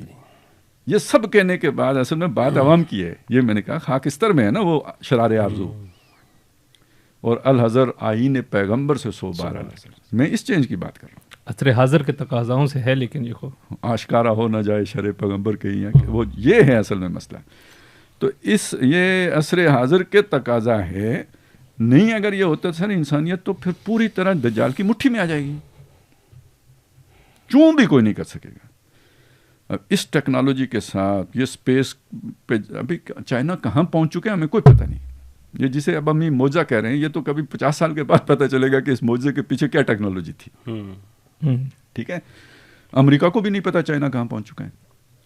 یہ سب کہنے کے بعد اصل میں بات عوام کی ہے. یہ میں نے کہا خاکستر میں ہے نا وہ شرار آرزو, اور الحضر آئین پیغمبر سے 100 بار الحضر. میں اس چینج کی بات کر رہا ہوں. عصر حاضر کے تقاضاؤں سے ہے, لیکن یہ خوب آشکارا ہو نہ جائے شر پیغمبر کے یہاں, وہ یہ ہے اصل میں مسئلہ. تو یہ عصر حاضر کے تقاضا ہے. نہیں اگر یہ ہوتا سر انسانیت تو پھر پوری طرح دجال کی مٹھی میں آ جائے گی, چوں بھی کوئی نہیں کر سکے گا. اب اس ٹیکنالوجی کے ساتھ یہ اسپیس پہ ابھی چائنا کہاں پہنچ چکے ہیں ہمیں کوئی پتہ نہیں. یہ جسے اب ہم معجزہ کہہ رہے ہیں, یہ تو کبھی 50 سال کے بعد پتہ چلے گا کہ اس معجزے کے پیچھے کیا ٹیکنالوجی تھی. ٹھیک ہے, امریکہ کو بھی نہیں پتا چائنا کہاں پہنچ چکا ہے.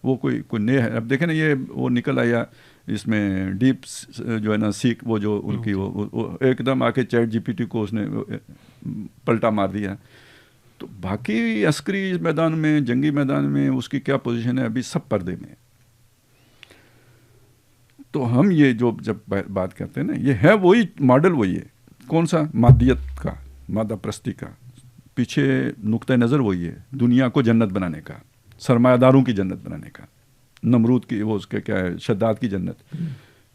وہ کوئی نئے ہے. اب دیکھیں نا یہ وہ نکل آیا اس میں ڈیپ جو ہے نا سیک, وہ جو ان کی وہ ایک دم آ کے چیٹ جی پی ٹی کو اس نے پلٹا مار دیا. تو باقی عسکری میدان میں, جنگی میدان میں اس کی کیا پوزیشن ہے ابھی سب پردے میں. تو ہم یہ جو جب بات کرتے ہیں نا, یہ ہے وہی ماڈل, وہی ہے. کون سا؟ مادیت کا, مادہ پرستی کا. پیچھے نقطہ نظر وہی ہے, دنیا کو جنت بنانے کا, سرمایہ داروں کی جنت بنانے کا, نمرود کی وہ اس کے کیا ہے شداد کی جنت.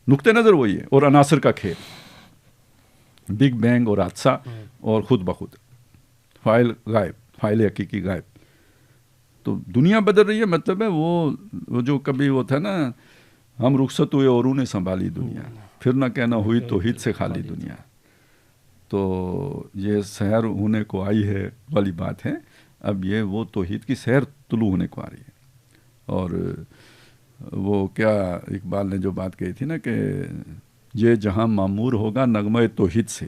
نقطہ نظر وہی ہے, اور عناصر کا کھیل, بگ بینگ اور حادثہ اور خود بخود, فائل غائب, فائل حقیقی غائب. تو دنیا بدل رہی ہے. مطلب ہے وہ جو کبھی وہ تھا نا, ہم رخصت ہوئے اور انہیں سنبھالی دنیا, پھر نہ کہنا ہوئی توحید سے خالی دنیا. تو یہ سحر ہونے کو آئی ہے والی بات ہے. اب یہ وہ توحید کی سحر طلوع ہونے کو آ رہی ہے. اور وہ کیا اقبال نے جو بات کہی تھی نا کہ یہ جہاں معمور ہوگا نغمہ توحید سے,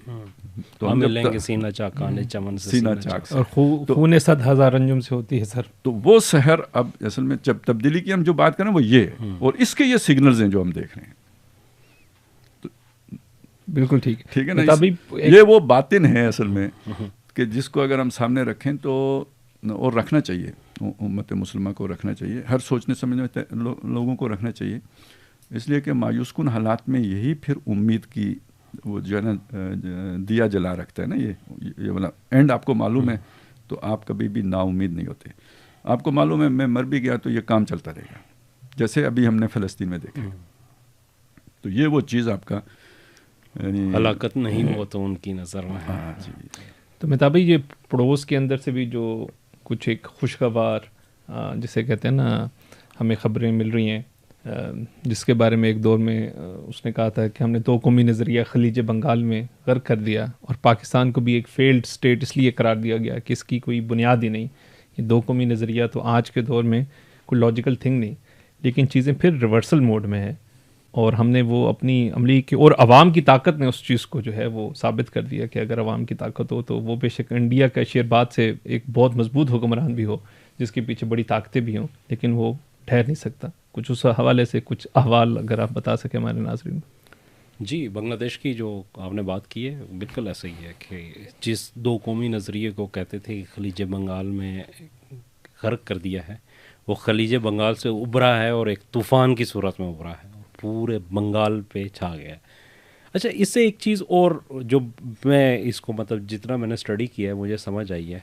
تو ہم لیں گے سینہ چاکانے چمن سے سینہ چاک سے, اور خون 100,000 انجم سے ہوتی ہے سر. تو وہ سحر اب اصل میں جب تبدیلی کی ہم جو بات کریں وہ یہ ہے, اور اس کے یہ سگنلز ہیں جو ہم دیکھ رہے ہیں. بالکل ٹھیک ہے نا. یہ وہ باطن ہے اصل میں کہ جس کو اگر ہم سامنے رکھیں تو, اور رکھنا چاہیے, امت مسلمہ کو رکھنا چاہیے, ہر سوچنے سمجھنے لوگوں کو رکھنا چاہیے. اس لیے کہ مایوس کن حالات میں یہی پھر امید کی وہ جو ہے نا دیا جلا رکھتا ہے نا. یہ والا اینڈ آپ کو معلوم ہے, تو آپ کبھی بھی نا امید نہیں ہوتے. آپ کو معلوم ہے میں مر بھی گیا تو یہ کام چلتا رہے گا، جیسے ابھی ہم نے فلسطین میں دیکھا. تو یہ وہ چیز آپ کا یعنی ہلاکت نہیں ہو تو ان کی نظر میں. ہاں جی. تو مہتاب بھائی، یہ پڑوس کے اندر سے بھی جو کچھ ایک خوشگوار جسے کہتے ہیں نا ہمیں خبریں مل رہی ہیں، جس کے بارے میں ایک دور میں اس نے کہا تھا کہ ہم نے 2 قومی نظریہ خلیج بنگال میں غرق کر دیا، اور پاکستان کو بھی ایک فیلڈ اسٹیٹ اس لیے قرار دیا گیا کہ اس کی کوئی بنیاد ہی نہیں. یہ 2 قومی نظریہ تو آج کے دور میں کوئی لاجیکل تھنگ نہیں، لیکن چیزیں پھر ریورسل موڈ میں ہیں، اور ہم نے وہ اپنی عملی کی اور عوام کی طاقت نے اس چیز کو جو ہے وہ ثابت کر دیا کہ اگر عوام کی طاقت ہو تو وہ بے شک انڈیا کا شیرباد سے ایک بہت مضبوط حکمران بھی ہو جس کے پیچھے بڑی طاقتیں بھی ہوں، لیکن وہ ٹھہر نہیں سکتا. کچھ اس حوالے سے کچھ احوال اگر آپ بتا سکیں ہمارے ناظرین. جی، بنگلہ دیش کی جو آپ نے بات کی ہے بالکل ایسا ہی ہے کہ جس 2 قومی نظریے کو کہتے تھے کہ خلیج بنگال میں غرق کر دیا ہے، وہ خلیج بنگال سے ابھرا ہے اور ایک طوفان کی صورت میں ابھرا ہے، پورے بنگال پہ چھا گیا ہے. اچھا، اس سے ایک چیز اور جو میں اس کو مطلب جتنا میں نے اسٹڈی کیا ہے مجھے سمجھ آئی ہے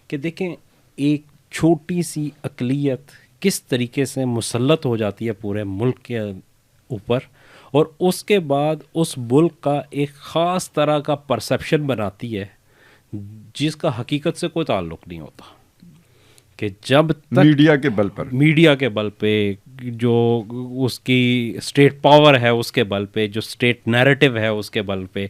کہ دیکھیں ایک چھوٹی سی اقلیت کس طریقے سے مسلط ہو جاتی ہے پورے ملک کے اوپر، اور اس کے بعد اس ملک کا ایک خاص طرح کا پرسیپشن بناتی ہے جس کا حقیقت سے کوئی تعلق نہیں ہوتا. کہ جب تک میڈیا کے بل پہ جو اس کی اسٹیٹ پاور ہے اس کے بل پہ، جو اسٹیٹ نیریٹو ہے اس کے بل پہ،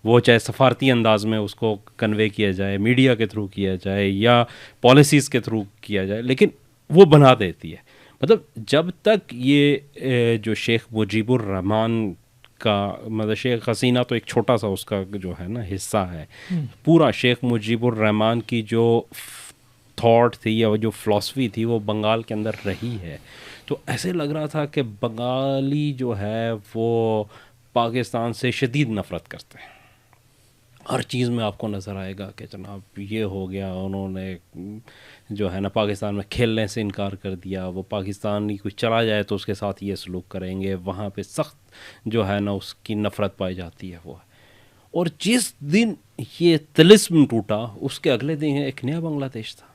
وہ چاہے سفارتی انداز میں اس کو کنوے کیا جائے، میڈیا کے تھرو کیا جائے یا پالیسیز کے تھرو کیا جائے، لیکن وہ بنا دیتی ہے. مطلب جب تک یہ جو شیخ مجیب الرحمان کا مطلب شیخ حسینہ تو ایک چھوٹا سا اس کا جو ہے نا حصہ ہے، پورا شیخ مجیب الرحمان کی جو تھاٹ تھی یا جو فلاسفی تھی وہ بنگال کے اندر رہی ہے، تو ایسے لگ رہا تھا کہ بنگالی جو ہے وہ پاکستان سے شدید نفرت کرتے ہیں. ہر چیز میں آپ کو نظر آئے گا کہ جناب یہ ہو گیا، انہوں نے جو ہے نا پاکستان میں کھیلنے سے انکار کر دیا، وہ پاکستانی کوئی چلا جائے تو اس کے ساتھ یہ سلوک کریں گے، وہاں پہ سخت جو ہے نا اس کی نفرت پائی جاتی ہے وہ. اور جس دن یہ طلسم ٹوٹا اس کے اگلے دن ایک نیا بنگلہ دیش تھا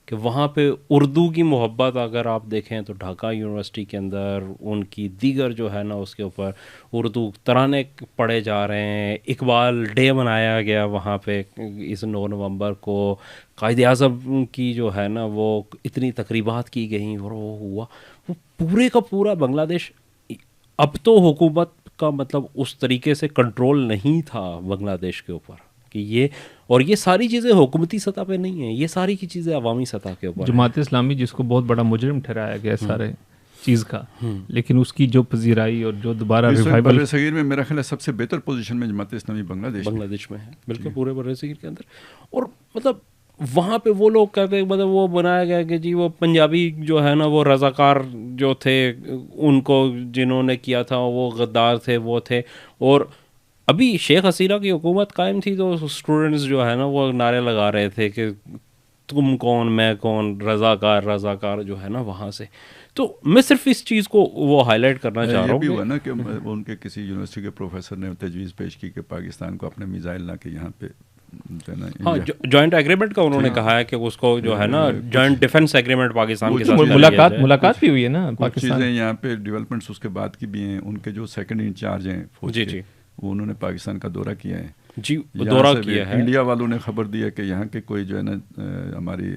کہ وہاں پہ اردو کی محبت اگر آپ دیکھیں تو ڈھاکہ یونیورسٹی کے اندر ان کی دیگر جو ہے نا اس کے اوپر اردو ترانے پڑھے جا رہے ہیں. اقبال ڈے منایا گیا وہاں پہ اس 9 نومبر کو، قائد اعظم کی جو ہے نا وہ اتنی تقریبات کی گئیں اور وہ ہوا. وہ پورے کا پورا بنگلہ دیش، اب تو حکومت کا مطلب اس طریقے سے کنٹرول نہیں تھا بنگلہ دیش کے اوپر کہ یہ ساری چیزیں حکومتی سطح پہ نہیں ہیں، یہ ساری کی چیزیں عوامی سطح کے اوپر. جماعت اسلامی جس کو بہت بڑا مجرم ٹھہرایا گیا سارے چیز کا، لیکن اس کی جو پذیرائی اور جو دوبارہ ریوائول بر صغیر میں میرا خیال ہے سب سے بہتر پوزیشن میں جماعت اسلامی بنگلہ دیش میں ہے، بالکل پورے بر صغیر کے اندر. اور مطلب وہاں پہ وہ لوگ کہتے ہیں مطلب وہ بنایا گیا کہ جی وہ پنجابی جو ہے نا وہ رضاکار جو تھے ان کو جنہوں نے کیا تھا وہ غدار تھے وہ تھے. اور ابھی شیخ حسینہ کی حکومت قائم تھی تو اسٹوڈنٹس جو ہے نا وہ نعرے لگا رہے تھے کہ تم کون میں کون، رضاکار جو ہے نا وہاں سے. تو میں صرف اس چیز کو وہ ہائی لائٹ کرنا چاہ رہا ہوں. یہ بھی ہوا نا کہ ان کے کسی یونیورسٹی کے پروفیسر نے تجویز پیش کی کہ پاکستان کو اپنے میزائل لا کے یہاں پہ، ہاں جوائنٹ ایگریمنٹ کا انہوں نے کہا ہے کہ اس کو جو ہے نا جوائنٹ ڈیفینس ایگریمنٹ پاکستان کے ساتھ ملاقات بھی ہوئی ہے نا. چیزیں یہاں پہ ڈیولپمنٹس اس کے بعد کی بھی ہیں. ان کے جو سیکنڈ انچارج ہیں فوج کے، وہ انہوں نے پاکستان کا دورہ کیا ہے. جی دورہ کیا ہے. انڈیا والوں نے خبر دی ہے کہ یہاں کے کوئی جو ہے نا ہماری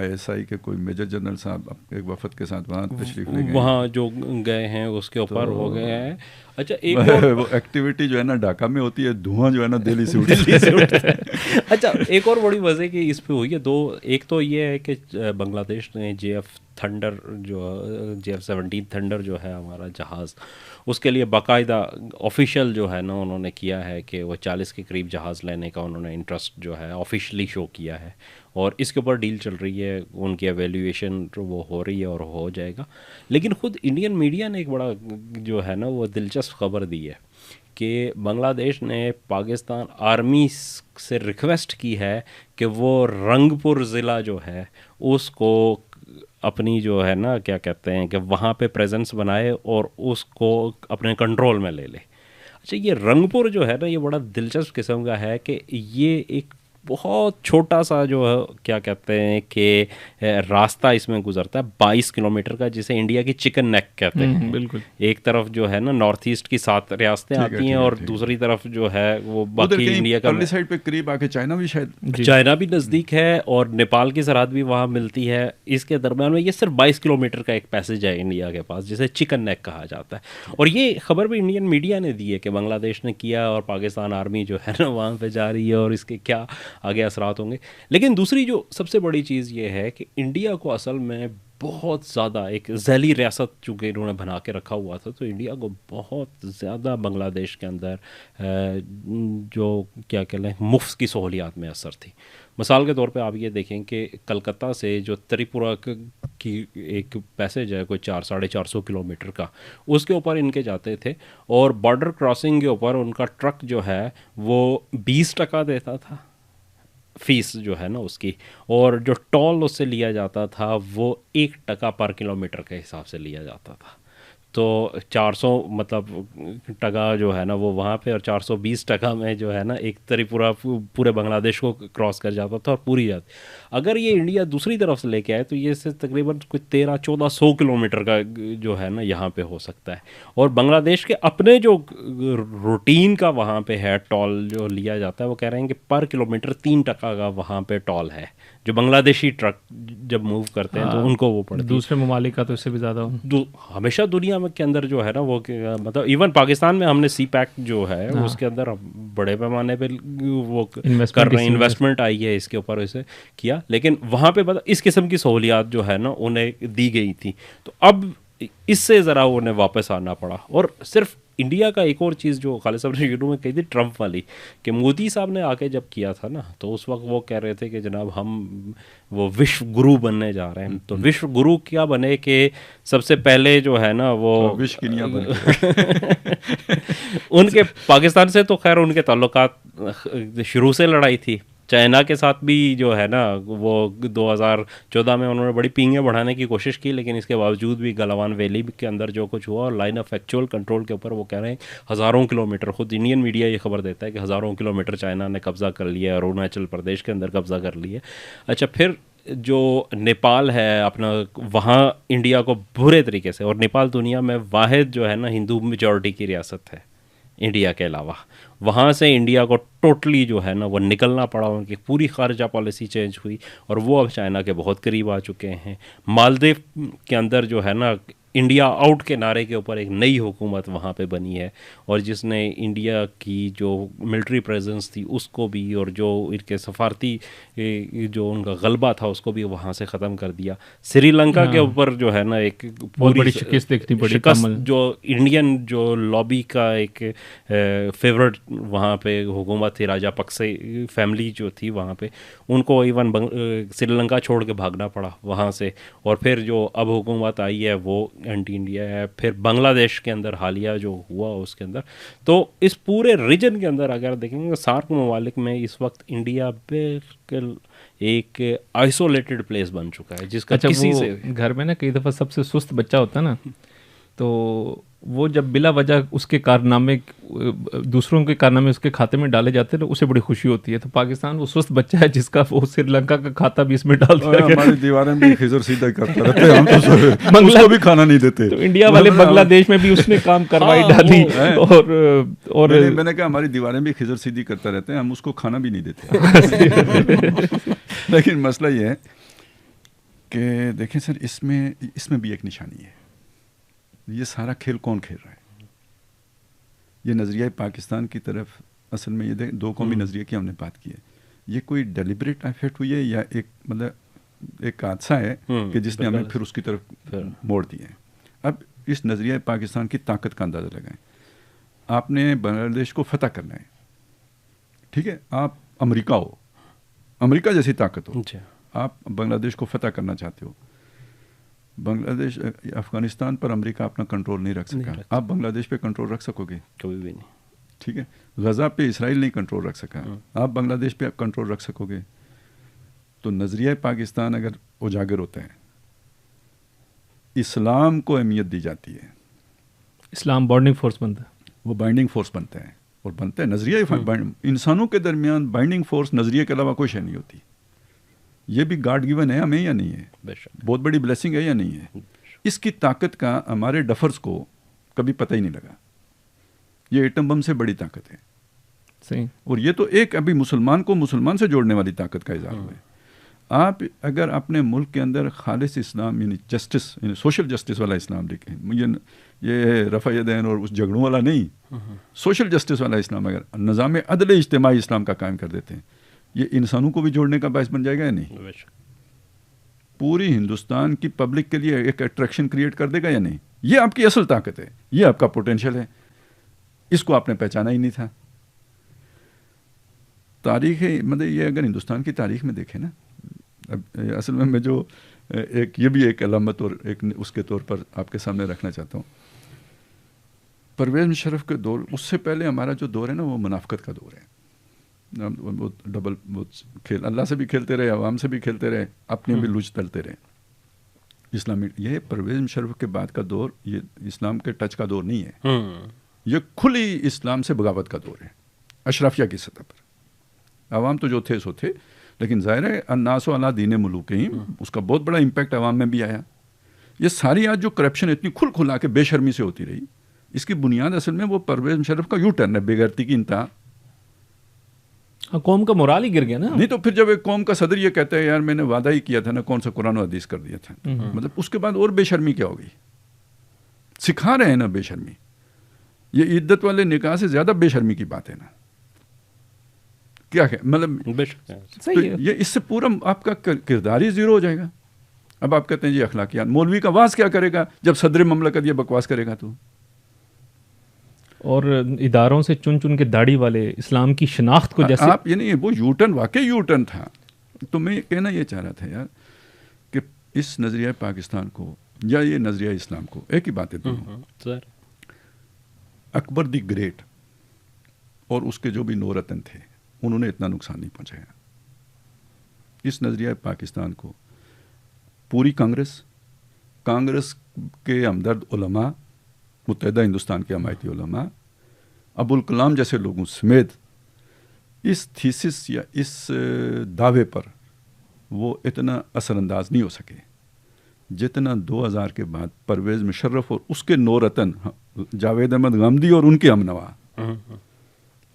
ISI کے کوئی میجر جنرل صاحب ایک وفد کے ساتھ وہاں تشریف لے گئے، وہاں جو گئے ہیں اس کے اوپر ہو گئے ہیں. اچھا ایک وہ ایکٹیویٹی جو ہے نا ڈھاکہ میں ہوتی ہے، دھواں جو ہے نا دہلی سے اٹھتا ہے. اچھا ایک اور بڑی وجہ کہ اس پہ ہوئی ہے دو. ایک تو یہ ہے کہ بنگلہ دیش نے JF تھنڈر جو JF-17 تھنڈر جو ہے ہمارا جہاز، اس کے لیے باقاعدہ آفیشیل جو ہے نا انہوں نے کیا ہے کہ وہ 40 کے قریب جہاز لینے کا انہوں نے انٹرسٹ جو ہے آفیشلی شو کیا ہے، اور اس کے اوپر ڈیل چل رہی ہے، ان کی ایویلیویشن وہ ہو رہی ہے اور ہو جائے گا. لیکن خود انڈین میڈیا نے ایک بڑا جو ہے نا وہ دلچسپ خبر دی ہے کہ بنگلہ دیش نے پاکستان آرمی سے ریکویسٹ کی ہے کہ وہ رنگ پور ضلع جو ہے اس کو اپنی جو ہے نا کیا کہتے ہیں کہ وہاں پہ پریزنس بنائے اور اس کو اپنے کنٹرول میں لے لے. اچھا یہ رنگ پور جو ہے نا یہ بڑا دلچسپ قسم کا ہے کہ یہ ایک بہت چھوٹا سا جو ہے کیا کہتے ہیں کہ راستہ اس میں گزرتا ہے 22 کلومیٹر کا، جسے انڈیا کی چکن نیک کہتے ہیں. بالکل. ایک طرف جو ہے نا نارتھ ایسٹ کی 7 ریاستیں آتی ہیں اور دوسری طرف جو ہے وہ باقی انڈیا کا سائڈ پہ قریب آ کے چائنا بھی شاید چائنا بھی نزدیک ہے اور نیپال کی سرحد بھی وہاں ملتی ہے. اس کے درمیان میں یہ صرف 22 کلومیٹر کا ایک پیسج ہے انڈیا کے پاس جسے چکن نیک کہا جاتا ہے. اور یہ خبر بھی انڈین میڈیا نے دی ہے کہ بنگلہ دیش نے کیا اور پاکستان آرمی جو ہے نا وہاں پہ جا رہی ہے اور اس کے کیا آگے اثرات ہوں گے. لیکن دوسری جو سب سے بڑی چیز یہ ہے کہ انڈیا کو اصل میں بہت زیادہ ایک ذیلی ریاست چونکہ انہوں نے بنا کے رکھا ہوا تھا، تو انڈیا کو بہت زیادہ بنگلہ دیش کے اندر جو کیا کہہ لیں مفت کی سہولیات میں اثر تھی. مثال کے طور پہ آپ یہ دیکھیں کہ کلکتہ سے جو تریپورہ کی ایک پیسج ہے کوئی 400-450 کلومیٹر کا، اس کے اوپر ان کے جاتے تھے اور بارڈر کراسنگ کے اوپر ان کا ٹرک جو ہے وہ 20% دیتا تھا فیس جو ہے نا اس کی، اور جو ٹول اس سے لیا جاتا تھا وہ 1% پر کلومیٹر کے حساب سے لیا جاتا تھا. تو 400 مطلب ٹکا جو ہے نا وہ وہاں پہ، اور 420 ٹکا میں جو ہے نا ایک تریپورہ پورے بنگلہ دیش کو کراس کر جاتا تھا اور پوری جاتی. اگر یہ انڈیا دوسری طرف سے لے کے آئے تو یہ سے تقریباً کوئی 1300-1400 کلومیٹر کا جو ہے نا یہاں پہ ہو سکتا ہے. اور بنگلہ دیش کے اپنے جو روٹین کا وہاں پہ ہے ٹول جو لیا جاتا ہے، وہ کہہ رہے ہیں کہ پر کلومیٹر 3% کا وہاں پہ ٹول ہے جو بنگلہ دیشی ٹرک جب موو کرتے ہیں تو ان کو وہ پڑتا ہے. دوسرے ممالک کا تو اس سے بھی زیادہ ہمیشہ دنیا کے اندر جو ہے نا وہ مطلب ایون پاکستان میں ہم نے سی پیک جو ہے اس کے اندر بڑے پیمانے پہ وہ کر رہے ہیں، انویسٹمنٹ آئی ہے اس کے اوپر اسے کیا، لیکن وہاں پہ اس قسم کی سہولیات جو ہے نا انہیں دی گئی تھی. تو اب اس سے ذرا انہیں واپس آنا پڑا. اور صرف انڈیا کا ایک اور چیز جو خالد صاحب نے شروع میں کہی تھی ٹرمپ والی، کہ مودی صاحب نے آ کے جب کیا تھا نا تو اس وقت وہ کہہ رہے تھے کہ جناب ہم وہ وشو گرو بننے جا رہے ہیں. تو وشو گرو کیا بنے کہ سب سے پہلے جو ہے نا وہ ان کے پاکستان سے تو خیر ان کے تعلقات شروع سے لڑائی تھی. چائنا کے ساتھ بھی جو ہے نا وہ 2014 میں انہوں نے بڑی پینگیں بڑھانے کی کوشش کی، لیکن اس کے باوجود بھی گلوان ویلی کے اندر جو کچھ ہوا اور لائن آف ایکچوئل کنٹرول کے اوپر وہ کہہ رہے ہیں ہزاروں کلومیٹر، خود انڈین میڈیا یہ خبر دیتا ہے کہ ہزاروں کلومیٹر چائنا نے قبضہ کر لیا ہے، اروناچل پردیش کے اندر قبضہ کر لیا ہے. اچھا پھر جو نیپال ہے اپنا، وہاں انڈیا کو برے طریقے سے، اور نیپال دنیا میں واحد جو ہے نا ہندو میجورٹی کی ریاست ہے انڈیا کے علاوہ، وہاں سے انڈیا کو ٹوٹلی جو ہے نا وہ نکلنا پڑا. ان کی پوری خارجہ پالیسی چینج ہوئی اور وہ اب چائنا کے بہت قریب آ چکے ہیں. مالدیو کے اندر جو ہے نا انڈیا آؤٹ کے نعرے کے اوپر ایک نئی حکومت وہاں پہ بنی ہے، اور جس نے انڈیا کی جو ملٹری پریزنس تھی اس کو بھی، اور جو ان کے سفارتی جو ان کا غلبہ تھا اس کو بھی وہاں سے ختم کر دیا. سری لنکا کے اوپر جو ہے نا ایک بہت بڑی شکست دیکھنی پڑی، جو انڈین جو لابی کا ایک فیورٹ وہاں پہ حکومت تھی، راجا پکسے فیملی جو تھی وہاں پہ، ان کو ایون سری لنکا چھوڑ کے بھاگنا پڑا وہاں سے. اور پھر جو اب حکومت آئی ہے وہ اینٹی انڈیا ہے. پھر بنگلہ دیش کے اندر حالیہ جو ہوا اس کے اندر، تو اس پورے ریجن کے اندر اگر دیکھیں گے سارک ممالک میں اس وقت انڈیا بالکل ایک آئسولیٹڈ پلیس بن چکا ہے جس کا کسی سے گھر میں نا کئی دفعہ سب سے سست بچہ ہوتا ہے نا، تو وہ جب بلا وجہ اس کے کارنامے دوسروں کے کارنامے اس کے کھاتے میں ڈالے جاتے ہیں تو اسے بڑی خوشی ہوتی ہے. تو پاکستان وہ سست بچہ ہے جس کا وہ سری لنکا کا کھاتا بھی اس میں ڈال دیا. ہماری دیواریں بھی خضر سیدھا کرتے رہتے ہیں، ہم تو بنگلہ کو بھی کھانا نہیں دیتے. تو انڈیا والے بنگلہ دیش میں بھی اس نے کام کروائی ڈالی. اور میں نے کہا ہماری دیواریں بھی خضر سیدھی کرتے رہتے ہیں، ہم اس کو کھانا بھی نہیں دیتے. لیکن مسئلہ یہ ہے کہ دیکھیں سر، اس میں بھی ایک نشانی ہے. یہ سارا کھیل کون کھیل رہا ہے؟ یہ نظریہ پاکستان کی طرف، اصل میں یہ دو قومی نظریے کی ہم نے بات کی ہے. یہ کوئی ڈیلیبریٹ ایفرٹ ہوئی ہے یا ایک مطلب ایک حادثہ ہے کہ جس نے ہمیں پھر اس کی طرف موڑ دیا ہے؟ اب اس نظریہ پاکستان کی طاقت کا اندازہ لگائیں. آپ نے بنگلہ دیش کو فتح کرنا ہے، ٹھیک ہے، آپ امریکہ ہو، امریکہ جیسی طاقت ہو، آپ بنگلہ دیش کو فتح کرنا چاہتے ہو. بنگلہ دیش، افغانستان پر امریکہ اپنا کنٹرول نہیں رکھ سکا، آپ بنگلہ دیش پہ کنٹرول رکھ سکو گے؟ کبھی بھی نہیں. ٹھیک ہے، غزہ پہ اسرائیل نہیں کنٹرول رکھ سکا، آپ بنگلہ دیش پہ کنٹرول رکھ سکو گے؟ تو نظریہ پاکستان اگر اجاگر ہوتا ہے، اسلام کو اہمیت دی جاتی ہے، اسلام بائنڈنگ فورس بنتا ہے، وہ بائنڈنگ فورس بنتا ہے. اور بنتا ہے نظریہ انسانوں کے درمیان بائنڈنگ فورس نظریے کے علاوہ کوئی شے نہیں ہوتی. یہ بھی گاڈ گیون ہے ہمیں یا نہیں ہے؟ بہت بڑی بلیسنگ ہے یا نہیں ہے؟ اس کی طاقت کا ہمارے ڈفرز کو کبھی پتہ ہی نہیں لگا. یہ ایٹم بم سے بڑی طاقت ہے. صحیح. اور یہ تو ایک ابھی مسلمان کو مسلمان سے جوڑنے والی طاقت کا اظہار ہوا ہے. آپ اگر اپنے ملک کے اندر خالص اسلام یعنی جسٹس یعنی سوشل جسٹس والا اسلام دیکھیں, یہ رفع یدین اور اس جھگڑوں والا نہیں, سوشل جسٹس والا اسلام, اگر نظام عدل اجتماعی اسلام کا قائم کر دیتے ہیں, یہ انسانوں کو بھی جوڑنے کا باعث بن جائے گا یا نہیں؟ پوری ہندوستان کی پبلک کے لیے ایک اٹریکشن کریٹ کر دے گا یا نہیں؟ یہ آپ کی اصل طاقت ہے, یہ آپ کا پوٹینشیل ہے. اس کو آپ نے پہچانا ہی نہیں تھا. تاریخ مطلب یہ اگر ہندوستان کی تاریخ میں دیکھیں نا, اصل میں جو ایک یہ بھی ایک علامت اور ایک اس کے طور پر آپ کے سامنے رکھنا چاہتا ہوں. پرویز مشرف کے دور, اس سے پہلے ہمارا جو دور ہے نا وہ منافقت کا دور ہے. وہ ڈبل وہ کھیل, اللہ سے بھی کھیلتے رہے, عوام سے بھی کھیلتے رہے, اپنے بھی لوچ تلتے رہے. اسلامی یہ پرویز مشرف کے بعد کا دور یہ اسلام کے ٹچ کا دور نہیں ہے. یہ کھلی اسلام سے بغاوت کا دور ہے اشرافیہ کی سطح پر. عوام تو جو تھے سو تھے, لیکن ظاہر ہے الناس علی دین ملوکہم, اس کا بہت بڑا امپیکٹ عوام میں بھی آیا. یہ ساری آج جو کرپشن اتنی کھلا کے بے شرمی سے ہوتی رہی, اس کی بنیاد اصل میں وہ پرویز مشرف کا یو ٹرن ہے, بے غیرتی کی انتہا. قوم کا مورال ہی گر گیا نا. نہیں تو پھر جب ایک قوم کا صدر یہ کہتا ہے یار میں نے وعدہ ہی کیا تھا نا, کون سا قرآن و حدیث کر دیا تھا, مطلب اس کے بعد اور بے شرمی کیا ہوگی؟ سکھا رہے ہیں نا بے شرمی. یہ عدت والے نکاح سے زیادہ بے شرمی کی بات ہے نا. کیا ہے مطلب یہ اس سے پورا آپ کا کردار ہی زیرو ہو جائے گا. اب آپ کہتے ہیں جی اخلاقیات, مولوی کا واز کیا کرے گا جب صدر مملکت یہ بکواس کرے گا؟ تو اور اداروں سے چن چن کے داڑھی والے اسلام کی شناخت کو جیسے آپ یعنی وہ یو ٹرن واقعی یو ٹرن تھا. تو میں کہنا یہ چاہ رہا تھا یار کہ اس نظریہ پاکستان کو یا یہ نظریہ اسلام کو, ایک ہی بات ہے, اکبر دی گریٹ اور اس کے جو بھی نورتن تھے انہوں نے اتنا نقصان نہیں پہنچایا. اس نظریہ پاکستان کو پوری کانگریس کے ہمدرد علماء, متحدہ ہندوستان کے حمایتی علماء, ابوالکلام جیسے لوگوں سمیت اس تھیسس یا اس دعوے پر وہ اتنا اثر انداز نہیں ہو سکے جتنا 2000 کے بعد پرویز مشرف اور اس کے نورتن جاوید احمد غامدی اور ان کے ہمنوا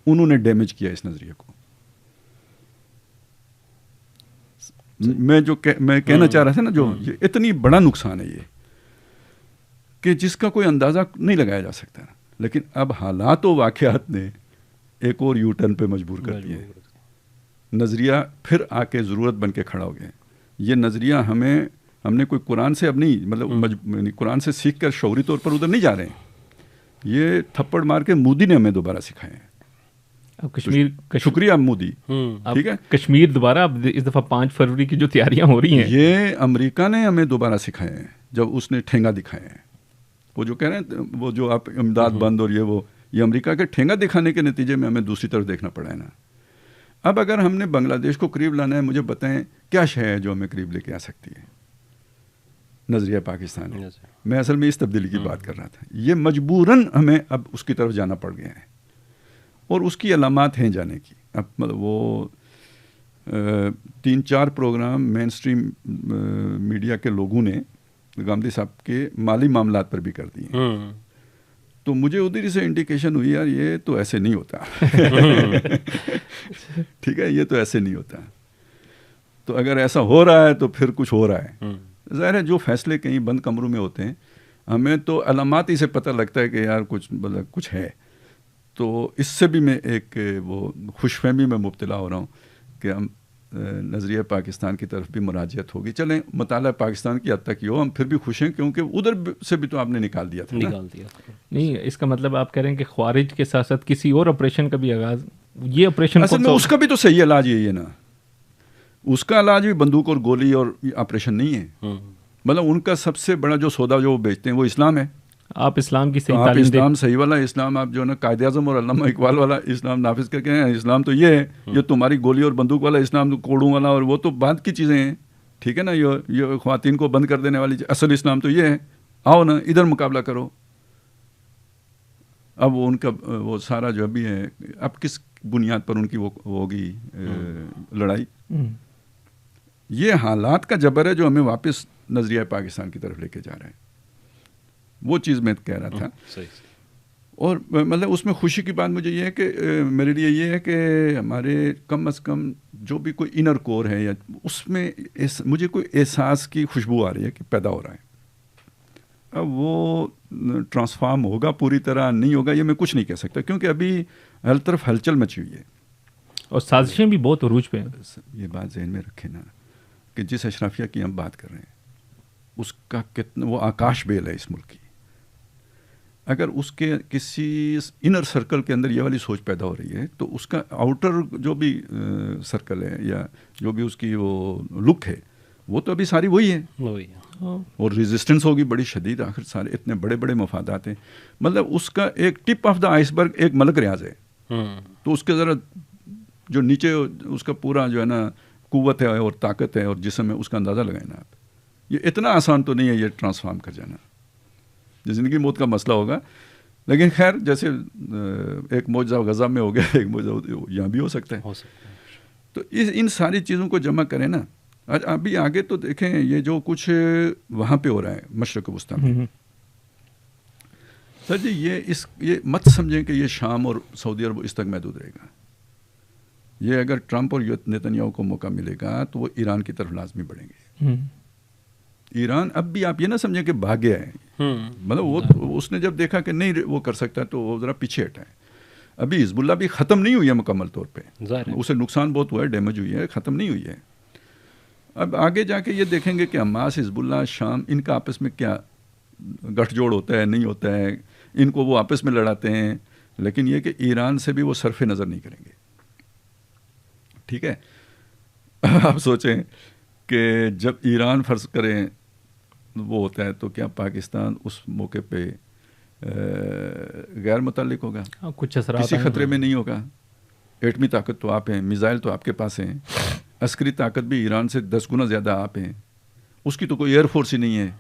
انہوں نے ڈیمیج کیا اس نظریے کو. میں کہنا چاہ رہا تھا نا, جو یہ اتنی بڑا نقصان ہے یہ کہ جس کا کوئی اندازہ نہیں لگایا جا سکتا. لیکن اب حالات و واقعات نے ایک اور یو ٹرن پہ مجبور کر دیا. نظریہ پھر آ کے ضرورت بن کے کھڑا ہو گیا. یہ نظریہ ہم نے کوئی قرآن سے اب نہیں, مطلب قرآن سے سیکھ کر شعوری طور پر ادھر نہیں جا رہے ہیں. یہ تھپڑ مار کے مودی نے ہمیں دوبارہ سکھائے ہیں. شکریہ مودی. ٹھیک ہے, کشمیر دوبارہ اب اس دفعہ 5 فروری کی جو تیاریاں ہو رہی ہیں, یہ امریکہ نے ہمیں دوبارہ سکھائے ہیں جب اس نے ٹھینگا دکھائے ہیں. وہ جو کہہ رہے ہیں وہ جو آپ امداد بند اور یہ امریکہ کے ٹھینگا دکھانے کے نتیجے میں ہمیں دوسری طرف دیکھنا پڑا ہے نا. اب اگر ہم نے بنگلہ دیش کو قریب لانا ہے, مجھے بتائیں کیا شے ہے جو ہمیں قریب لے کے آ سکتی ہے؟ نظریہ پاکستان ہے. میں اصل میں اس تبدیلی کی بات کر رہا تھا. یہ مجبوراً ہمیں اب اس کی طرف جانا پڑ گیا ہے اور اس کی علامات ہیں جانے کی. اب مطلب وہ 3-4 پروگرام مین سٹریم میڈیا کے لوگوں نے غامدی صاحب کے مالی معاملات پر بھی کر دیے. تو مجھے ادھر سے انڈیکیشن ہوئی یار یہ تو ایسے نہیں ہوتا. ٹھیک ہے, یہ تو ایسے نہیں ہوتا. تو اگر ایسا ہو رہا ہے تو پھر کچھ ہو رہا ہے. ظاہر ہے جو فیصلے کہیں بند کمروں میں ہوتے ہیں, ہمیں تو علامات ہی سے پتہ لگتا ہے کہ یار کچھ ہے. تو اس سے بھی میں ایک وہ خوش فہمی میں مبتلا ہو رہا ہوں کہ ہم نظریہ پاکستان کی طرف بھی مراجعت ہوگی. چلیں مطالعہ پاکستان کی حد تک ہی ہو, ہم پھر بھی خوش ہیں کیونکہ ادھر سے بھی تو آپ نے نکال دیا تھا. نہیں, اس کا مطلب آپ کہہ رہے ہیں کہ خوارج کے ساتھ ساتھ کسی اور آپریشن کا بھی آغاز, یہ آپریشن اصل میں اس کا بھی تو صحیح علاج یہی ہے نا. اس کا علاج بھی بندوق اور گولی اور آپریشن نہیں ہے. مطلب ان کا سب سے بڑا جو سودا جو وہ بیچتے ہیں وہ اسلام ہے. آپ اسلام کی صحیح تعلیم, اسلام صحیح والا اسلام, آپ جو ہے نا قائد اعظم اور علامہ اقبال والا اسلام نافذ کر کے ہیں. اسلام تو یہ ہے, یہ تمہاری گولی اور بندوق والا اسلام, کوڑوں والا اور وہ تو بعد کی چیزیں ہیں. ٹھیک ہے نا, یہ خواتین کو بند کر دینے والی اصل اسلام تو یہ ہے. آؤ نا ادھر مقابلہ کرو. اب وہ ان کا وہ سارا جو بھی ہے اب کس بنیاد پر ان کی وہ ہوگی لڑائی. یہ حالات کا جبر ہے جو ہمیں واپس نظریہ پاکستان کی طرف لے کے جا رہے ہیں. وہ چیز میں کہہ رہا تھا. اور مطلب اس میں خوشی کی بات مجھے یہ ہے کہ میرے لیے یہ ہے کہ ہمارے کم از کم جو بھی کوئی انر کور ہے یا اس میں مجھے کوئی احساس کی خوشبو آ رہی ہے کہ پیدا ہو رہا ہے. اب وہ ٹرانسفارم ہوگا پوری طرح نہیں ہوگا یہ میں کچھ نہیں کہہ سکتا کیونکہ ابھی ہر طرف ہلچل مچی ہوئی ہے اور سازشیں بھی بہت عروج پہ ہیں. یہ بات ذہن میں رکھیں نا کہ جس اشرافیہ کی ہم بات کر رہے ہیں اس کا کتنا وہ آکاش بیل ہے اس ملک کی. اگر اس کے کسی انر سرکل کے اندر یہ والی سوچ پیدا ہو رہی ہے تو اس کا آؤٹر جو بھی سرکل ہے یا جو بھی اس کی وہ لک ہے وہ تو ابھی ساری وہی ہے اور ریزسٹنس ہوگی بڑی شدید. آخر سارے اتنے بڑے بڑے مفادات ہیں. مطلب اس کا ایک ٹپ آف دا آئس برگ ایک ملک ریاض ہے. تو اس کے ذرا جو نیچے اس کا پورا جو ہے نا قوت ہے اور طاقت ہے اور جسم ہے اس کا اندازہ لگائیں نا آپ. یہ اتنا آسان تو نہیں ہے یہ ٹرانسفارم کر جانا. یہ زندگی موت کا مسئلہ ہوگا لیکن خیر جیسے ایک معجزہ غزہ میں ہو گیا ایک معجزہ یہاں بھی ہو سکتا ہے. تو ان ساری چیزوں کو جمع کریں نا. ابھی آگے تو دیکھیں یہ جو کچھ وہاں پہ ہو رہا ہے مشرق وسطیٰ میں سر جی یہ مت سمجھیں کہ یہ شام اور سعودی عرب اس تک محدود رہے گا. یہ اگر ٹرمپ اور نیتنیاہو کو موقع ملے گا تو وہ ایران کی طرف لازمی بڑھیں گے. ایران اب بھی آپ یہ نہ سمجھیں کہ بھاگ گیا ہے. مطلب وہ اس نے جب دیکھا کہ نہیں وہ کر سکتا تو وہ ذرا پیچھے ہٹا ہے. ابھی حزب اللہ بھی ختم نہیں ہوئی ہے مکمل طور پہ. اسے نقصان بہت ہوا ہے ڈیمیج ہوئی ہے ختم نہیں ہوئی ہے. اب آگے جا کے یہ دیکھیں گے کہ حماس حزب اللہ شام ان کا آپس میں کیا گٹھ جوڑ ہوتا ہے نہیں ہوتا ہے. ان کو وہ آپس میں لڑاتے ہیں لیکن یہ کہ ایران سے بھی وہ صرف نظر نہیں کریں گے. ٹھیک ہے. آپ سوچیں کہ جب ایران فرض کریں وہ ہوتا ہے تو کیا پاکستان اس موقع پہ غیر متعلق ہوگا؟ کچھ اثرات کسی خطرے میں نہیں ہوگا. ایٹمی طاقت تو آپ ہیں, میزائل تو آپ کے پاس ہیں, عسکری طاقت بھی ایران سے 10 گنا زیادہ آپ ہیں. اس کی تو کوئی ایئر فورس ہی نہیں ہے,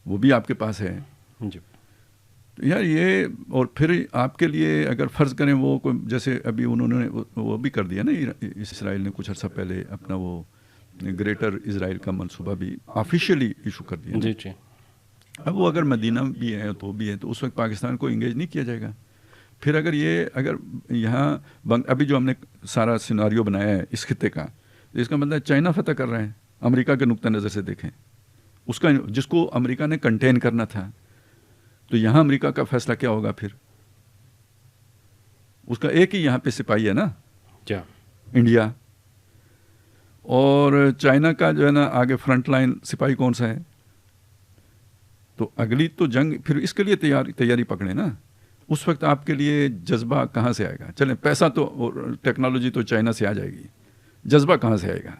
وہ بھی آپ کے پاس ہے. جی یار یہ اور پھر آپ کے لیے اگر فرض کریں وہ جیسے ابھی انہوں نے وہ بھی کر دیا نا اسرائیل نے کچھ عرصہ پہلے اپنا وہ گریٹر اسرائیل کا منصوبہ بھی آفیشیلی ایشو کر دیا. جی جی. اب وہ اگر مدینہ بھی ہے تو بھی ہے تو اس وقت پاکستان کو انگیج نہیں کیا جائے گا. پھر اگر یہاں ابھی جو ہم نے سارا سیناریو بنایا ہے اس خطے کا, اس کا مطلب چائنا فتح کر رہے ہیں. امریکہ کے نقطہ نظر سے دیکھیں اس کا جس کو امریکہ نے کنٹین کرنا تھا تو یہاں امریکہ کا فیصلہ کیا ہوگا پھر؟ اس کا ایک ہی یہاں پہ سپاہی ہے نا, کیا انڈیا. اور چائنا کا جو ہے نا آگے فرنٹ لائن سپاہی کون سا ہے؟ تو اگلی تو جنگ پھر اس کے لیے تیاری پکڑے نا. اس وقت آپ کے لیے جذبہ کہاں سے آئے گا؟ چلیں پیسہ تو اور ٹیکنالوجی تو چائنا سے آ جائے گی, جذبہ کہاں سے آئے گا؟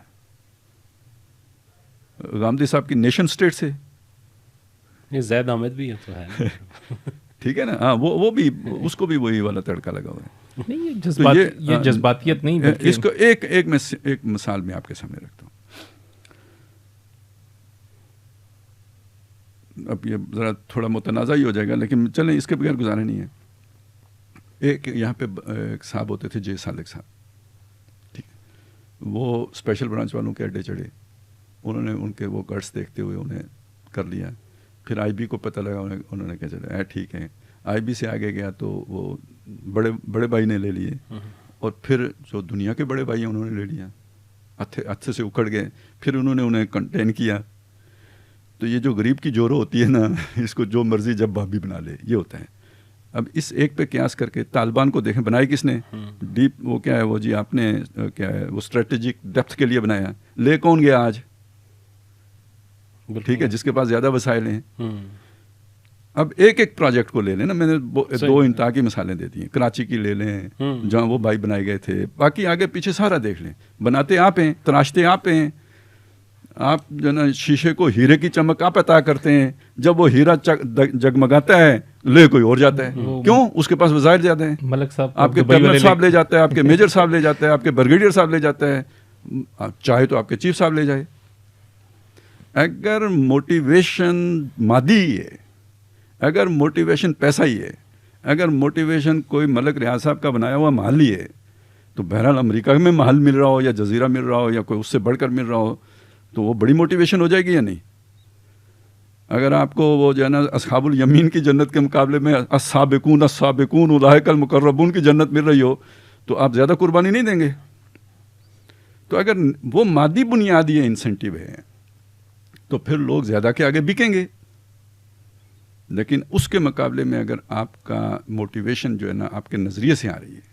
غامدی صاحب کی نیشن سٹیٹ سے. یہ زید احمد بھی ہے تو ہے. ٹھیک ہے نا. ہاں وہ بھی اس کو بھی وہی والا تڑکا لگا ہوا ہے. نہیں یہ جذباتیت نہیں. اس کو ایک مثال میں آپ کے سامنے رکھتا ہوں. اب یہ ذرا تھوڑا متنازع ہی ہو جائے گا لیکن چلیں اس کے بغیر گزارا نہیں ہے. ایک یہاں پہ ایک صاحب ہوتے تھے جے سالک صاحب, ٹھیک ہے, وہ اسپیشل برانچ والوں کے اڈے چڑھے. انہوں نے ان کے وہ گٹس دیکھتے ہوئے انہیں کر لیا. پھر آئی بی کو پتہ لگا, انہوں نے کہا چلے ٹھیک ہے. آئی بی سے آگے گیا تو وہ بڑے بھائی نے لے لیے, اور پھر جو دنیا کے بڑے بھائی ہیں انہوں نے لے لیا, ہتھے سے اکھڑ گئے. پھر انہوں نے انہیں کنٹین کیا. تو یہ جو غریب کی جورو ہوتی ہے نا, اس کو جو مرضی جب بھابھی بنا لے, یہ ہوتا ہے. اب اس ایک پہ قیاس کر کے طالبان کو دیکھیں بنائی کس نے؟ ڈیپ وہ کیا ہے وہ جی آپ نے کیا ہے وہ اسٹریٹجک ڈیپتھ کے لیے بنایا. لے کون گیا آج؟ ٹھیک ہے, جس کے پاس زیادہ وسائل ہیں. اب ایک پروجیکٹ کو لے لیں نا, میں نے 2 انتہا کی مثالیں دے دی ہیں. کراچی کی لے لیں جہاں وہ بھائی بنائے گئے تھے, باقی آگے پیچھے سارا دیکھ لیں. بناتے آپ ہیں, تراشتے آپ ہیں. آپ جو نا شیشے کو ہیرے کی چمک آپ عطا کرتے ہیں, جب وہ ہیرا جگمگاتا ہے لے کوئی اور جاتا ہے. کیوں؟ اس کے پاس وسائل زیادہ ہیں. ملک صاحب آپ کے کرنل صاحب لے جاتا ہے, آپ کے میجر صاحب لے جاتا ہے, آپ کے بریگیڈیئر صاحب لے جاتا ہے, چاہے تو آپ کے چیف صاحب لے جائے. اگر موٹیویشن مادی ہی ہے, اگر موٹیویشن پیسہ ہی ہے, اگر موٹیویشن کوئی ملک ریاض صاحب کا بنایا ہوا محل ہی ہے تو بہرحال امریکہ میں محل مل رہا ہو یا جزیرہ مل رہا ہو یا کوئی اس سے بڑھ کر مل رہا ہو تو وہ بڑی موٹیویشن ہو جائے گی یا نہیں. اگر آپ کو وہ جو ہے نا اصحاب الیمین کی جنت کے مقابلے میں السابقون السابقون اولئک المقربون کی جنت مل رہی ہو تو آپ زیادہ قربانی نہیں دیں گے. تو اگر وہ مادی بنیادی انسینٹیو ہے تو پھر لوگ زیادہ کے آگے بکیں گے. لیکن اس کے مقابلے میں اگر آپ کا موٹیویشن جو ہے نا آپ کے نظریے سے آ رہی ہے,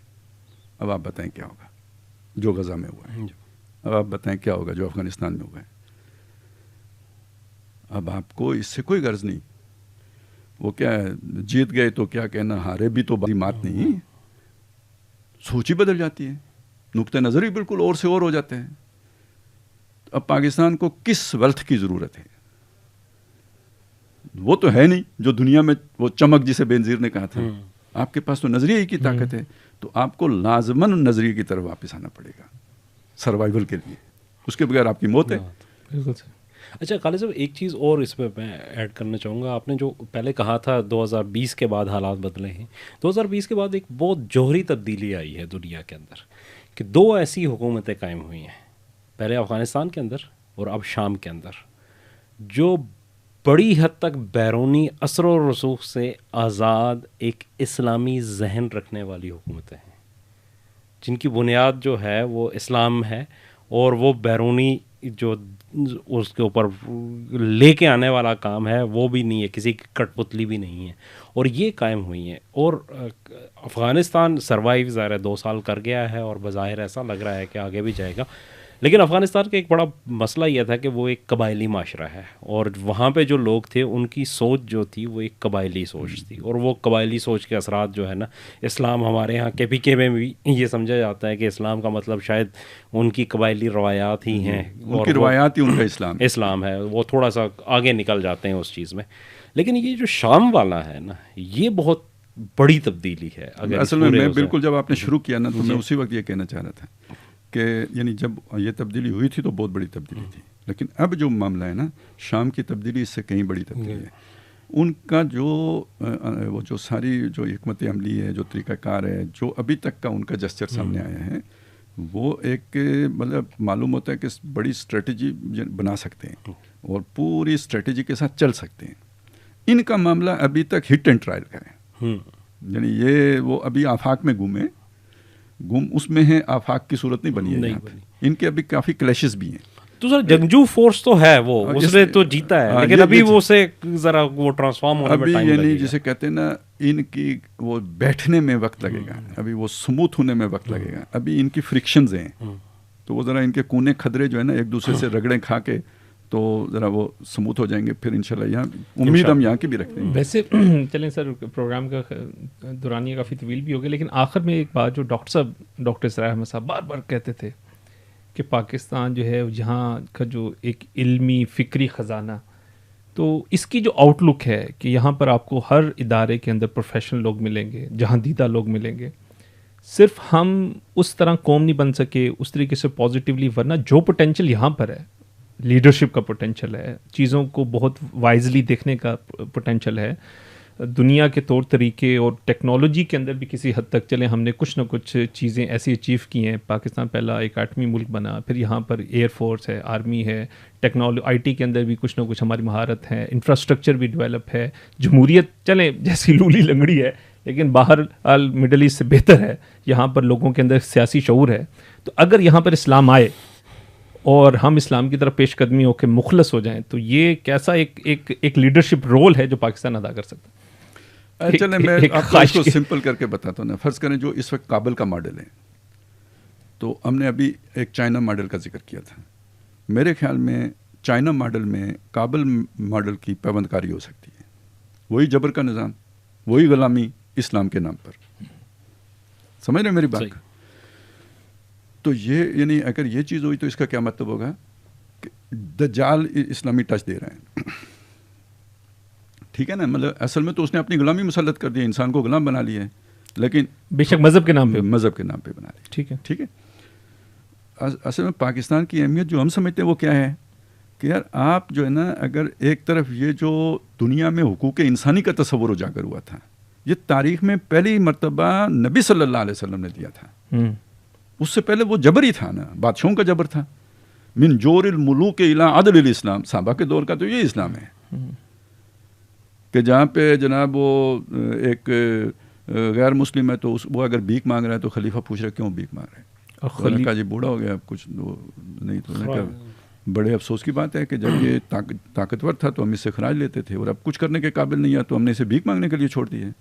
اب آپ بتائیں کیا ہوگا جو غزہ میں ہوا ہے, اب آپ بتائیں کیا ہوگا جو افغانستان میں ہوا ہے. اب آپ کو اس سے کوئی غرض نہیں. وہ کیا ہے, جیت گئے تو کیا کہنا, ہارے بھی تو بڑی بات نہیں. سوچ ہی بدل جاتی ہے, نقطہ نظر ہی بالکل اور سے اور ہو جاتے ہیں. اب پاکستان کو کس ویلتھ کی ضرورت ہے؟ وہ تو ہے نہیں جو دنیا میں وہ چمک جسے بینظیر نے کہا تھا. آپ کے پاس تو نظریے ہی کی طاقت ہے, تو آپ کو لازماً نظریے کی طرف واپس آنا پڑے گا سروائیول کے لیے. اس کے بغیر آپ کی موت ہے. بالکل. اچھا خالد صاحب, ایک چیز اور اس پہ میں ایڈ کرنا چاہوں گا. آپ نے جو پہلے کہا تھا 2020 کے بعد حالات بدلے ہیں, 2020 کے بعد ایک بہت جوہری تبدیلی آئی ہے دنیا کے اندر کہ دو ایسی حکومتیں قائم ہوئی ہیں, پہلے افغانستان کے اندر اور اب شام کے اندر, جو بڑی حد تک بیرونی اثر و رسوخ سے آزاد ایک اسلامی ذہن رکھنے والی حکومتیں ہیں, جن کی بنیاد جو ہے وہ اسلام ہے, اور وہ بیرونی جو اس کے اوپر لے کے آنے والا کام ہے وہ بھی نہیں ہے, کسی کی کٹ پتلی بھی نہیں ہے, اور یہ قائم ہوئی ہیں. اور افغانستان سروائیو ظاہر ہے 2 سال کر گیا ہے اور بظاہر ایسا لگ رہا ہے کہ آگے بھی جائے گا. لیکن افغانستان کا ایک بڑا مسئلہ یہ تھا کہ وہ ایک قبائلی معاشرہ ہے, اور وہاں پہ جو لوگ تھے ان کی سوچ جو تھی وہ ایک قبائلی سوچ تھی, اور وہ قبائلی سوچ کے اثرات جو ہے نا, اسلام ہمارے یہاں کے پی کے میں بھی یہ سمجھا جاتا ہے کہ اسلام کا مطلب شاید ان کی قبائلی روایات ہی ہیں, ان کی روایات ہی ان کا اسلام ہے, وہ تھوڑا سا آگے نکل جاتے ہیں اس چیز میں. لیکن یہ جو شام والا ہے نا, یہ بہت بڑی تبدیلی ہے. اصل میں بالکل جب آپ نے شروع کیا نا تو میں اسی وقت یہ کہنا چاہ رہا تھا کہ یعنی جب یہ تبدیلی ہوئی تھی تو بہت بڑی تبدیلی تھی, لیکن اب جو معاملہ ہے نا شام کی تبدیلی اس سے کہیں بڑی تبدیلی ہے. ان کا وہ جو ساری جو حکمت عملی ہے, جو طریقہ کار ہے, جو ابھی تک کا ان کا جسچر سامنے آیا ہے, وہ ایک مطلب معلوم ہوتا ہے کہ بڑی اسٹریٹجی بنا سکتے ہیں اور پوری اسٹریٹجی کے ساتھ چل سکتے ہیں. ان کا معاملہ ابھی تک ہٹ اینڈ ٹرائل کا ہے, یعنی یہ وہ ابھی آفاق میں گم اس میں ہے, آفاق کی صورت نہیں بنی ہے. ان کے ابھی کافی کلیشز بھی ہیں. تو سر جنگجو فورس تو ہے, وہ اس نے تو جیتا ہے, لیکن ابھی وہ سے ذرا وہ ٹرانسفارم ہونے میں ٹائم لگے گا. یعنی جسے کہتے ہیں نا, ان کی وہ بیٹھنے میں وقت لگے گا, ابھی وہ سموتھ ہونے میں وقت لگے گا. ابھی ان کی فرکشنز ہیں, تو وہ ذرا ان کے کونے کھدرے جو ہے نا ایک دوسرے سے رگڑیں کھا کے تو ذرا وہ سموتھ ہو جائیں گے, پھر انشاءاللہ یہاں امید ہم یہاں کی بھی رکھتے ہیں. ویسے چلیں سر, پروگرام کا دورانیہ کافی طویل بھی ہو گیا, لیکن آخر میں ایک بات جو ڈاکٹر اسرار احمد صاحب بار بار کہتے تھے کہ پاکستان جو ہے یہاں کا جو ایک علمی فکری خزانہ, تو اس کی جو آؤٹ لک ہے کہ یہاں پر آپ کو ہر ادارے کے اندر پروفیشنل لوگ ملیں گے, جہاں دیدہ لوگ ملیں گے. صرف ہم اس طرح قوم نہیں بن سکے اس طریقے سے پازیٹیولی, ورنہ جو پوٹینشیل یہاں پر ہے, لیڈرشپ کا پوٹینشیل ہے, چیزوں کو بہت وائزلی دیکھنے کا پوٹینشیل ہے, دنیا کے طور طریقے اور ٹیکنالوجی کے اندر بھی کسی حد تک چلیں ہم نے کچھ نہ کچھ چیزیں ایسی اچیو کی ہیں. پاکستان پہلا ایک ایٹمی ملک بنا, پھر یہاں پر ایئر فورس ہے, آرمی ہے, آئی ٹی کے اندر بھی کچھ نہ کچھ ہماری مہارت ہے, انفراسٹرکچر بھی ڈیولپ ہے, جمہوریت چلیں جیسی لولی لنگڑی ہے لیکن باہر مڈل ایسٹ سے بہتر ہے, یہاں پر لوگوں کے اندر سیاسی شعور ہے. تو اگر یہاں پر اسلام آئے اور ہم اسلام کی طرف پیش قدمی ہو کے مخلص ہو جائیں, تو یہ کیسا ایک لیڈرشپ رول ہے جو پاکستان ادا کر سکتا ہے. چلیں میں آپ کو اس کو سمپل کر کے بتاتا ہوں نا. فرض کریں جو اس وقت کابل کا ماڈل ہے, تو ہم نے ابھی ایک چائنا ماڈل کا ذکر کیا تھا. میرے خیال میں چائنا ماڈل میں کابل ماڈل کی پیوند کاری ہو سکتی ہے. وہی جبر کا نظام, وہی غلامی اسلام کے نام پر. سمجھ رہے میری بات؟ تو یہ یعنی اگر یہ چیز ہوئی تو اس کا کیا مطلب ہوگا کہ دجال اسلامی ٹچ دے رہے ہیں. ٹھیک ہے نا, مطلب اصل میں تو اس نے اپنی غلامی مسلط کر دی, انسان کو غلام بنا لیا ہے, لیکن بے شک مذہب کے نام پہ بنا لیا. ٹھیک ہے. اصل میں پاکستان کی اہمیت جو ہم سمجھتے ہیں وہ کیا ہے کہ یار آپ جو ہے نا, اگر ایک طرف یہ جو دنیا میں حقوق انسانی کا تصور اجاگر ہوا تھا یہ تاریخ میں پہلی مرتبہ نبی صلی اللہ علیہ وسلم نے دیا تھا. اس سے پہلے وہ جبر ہی تھا نا, بادشاہوں کا جبر تھا. من جور الملوک الی عدل الاسلام, صحابہ کے دور کا تو یہ اسلام ہے کہ جہاں پہ جناب وہ ایک غیر مسلم ہے تو وہ اگر بھیک مانگ رہا ہے تو خلیفہ پوچھ رہا ہے کیوں بھیک مانگ رہا ہے, اور کہا جی بوڑھا ہو گیا اب کچھ نہیں. تو بڑے افسوس کی بات ہے کہ جب یہ طاقتور تھا تو ہم اس سے خراج لیتے تھے, اور اب کچھ کرنے کے قابل نہیں ہے تو ہم نے اسے بھیک مانگنے کے لیے چھوڑ دی ہے.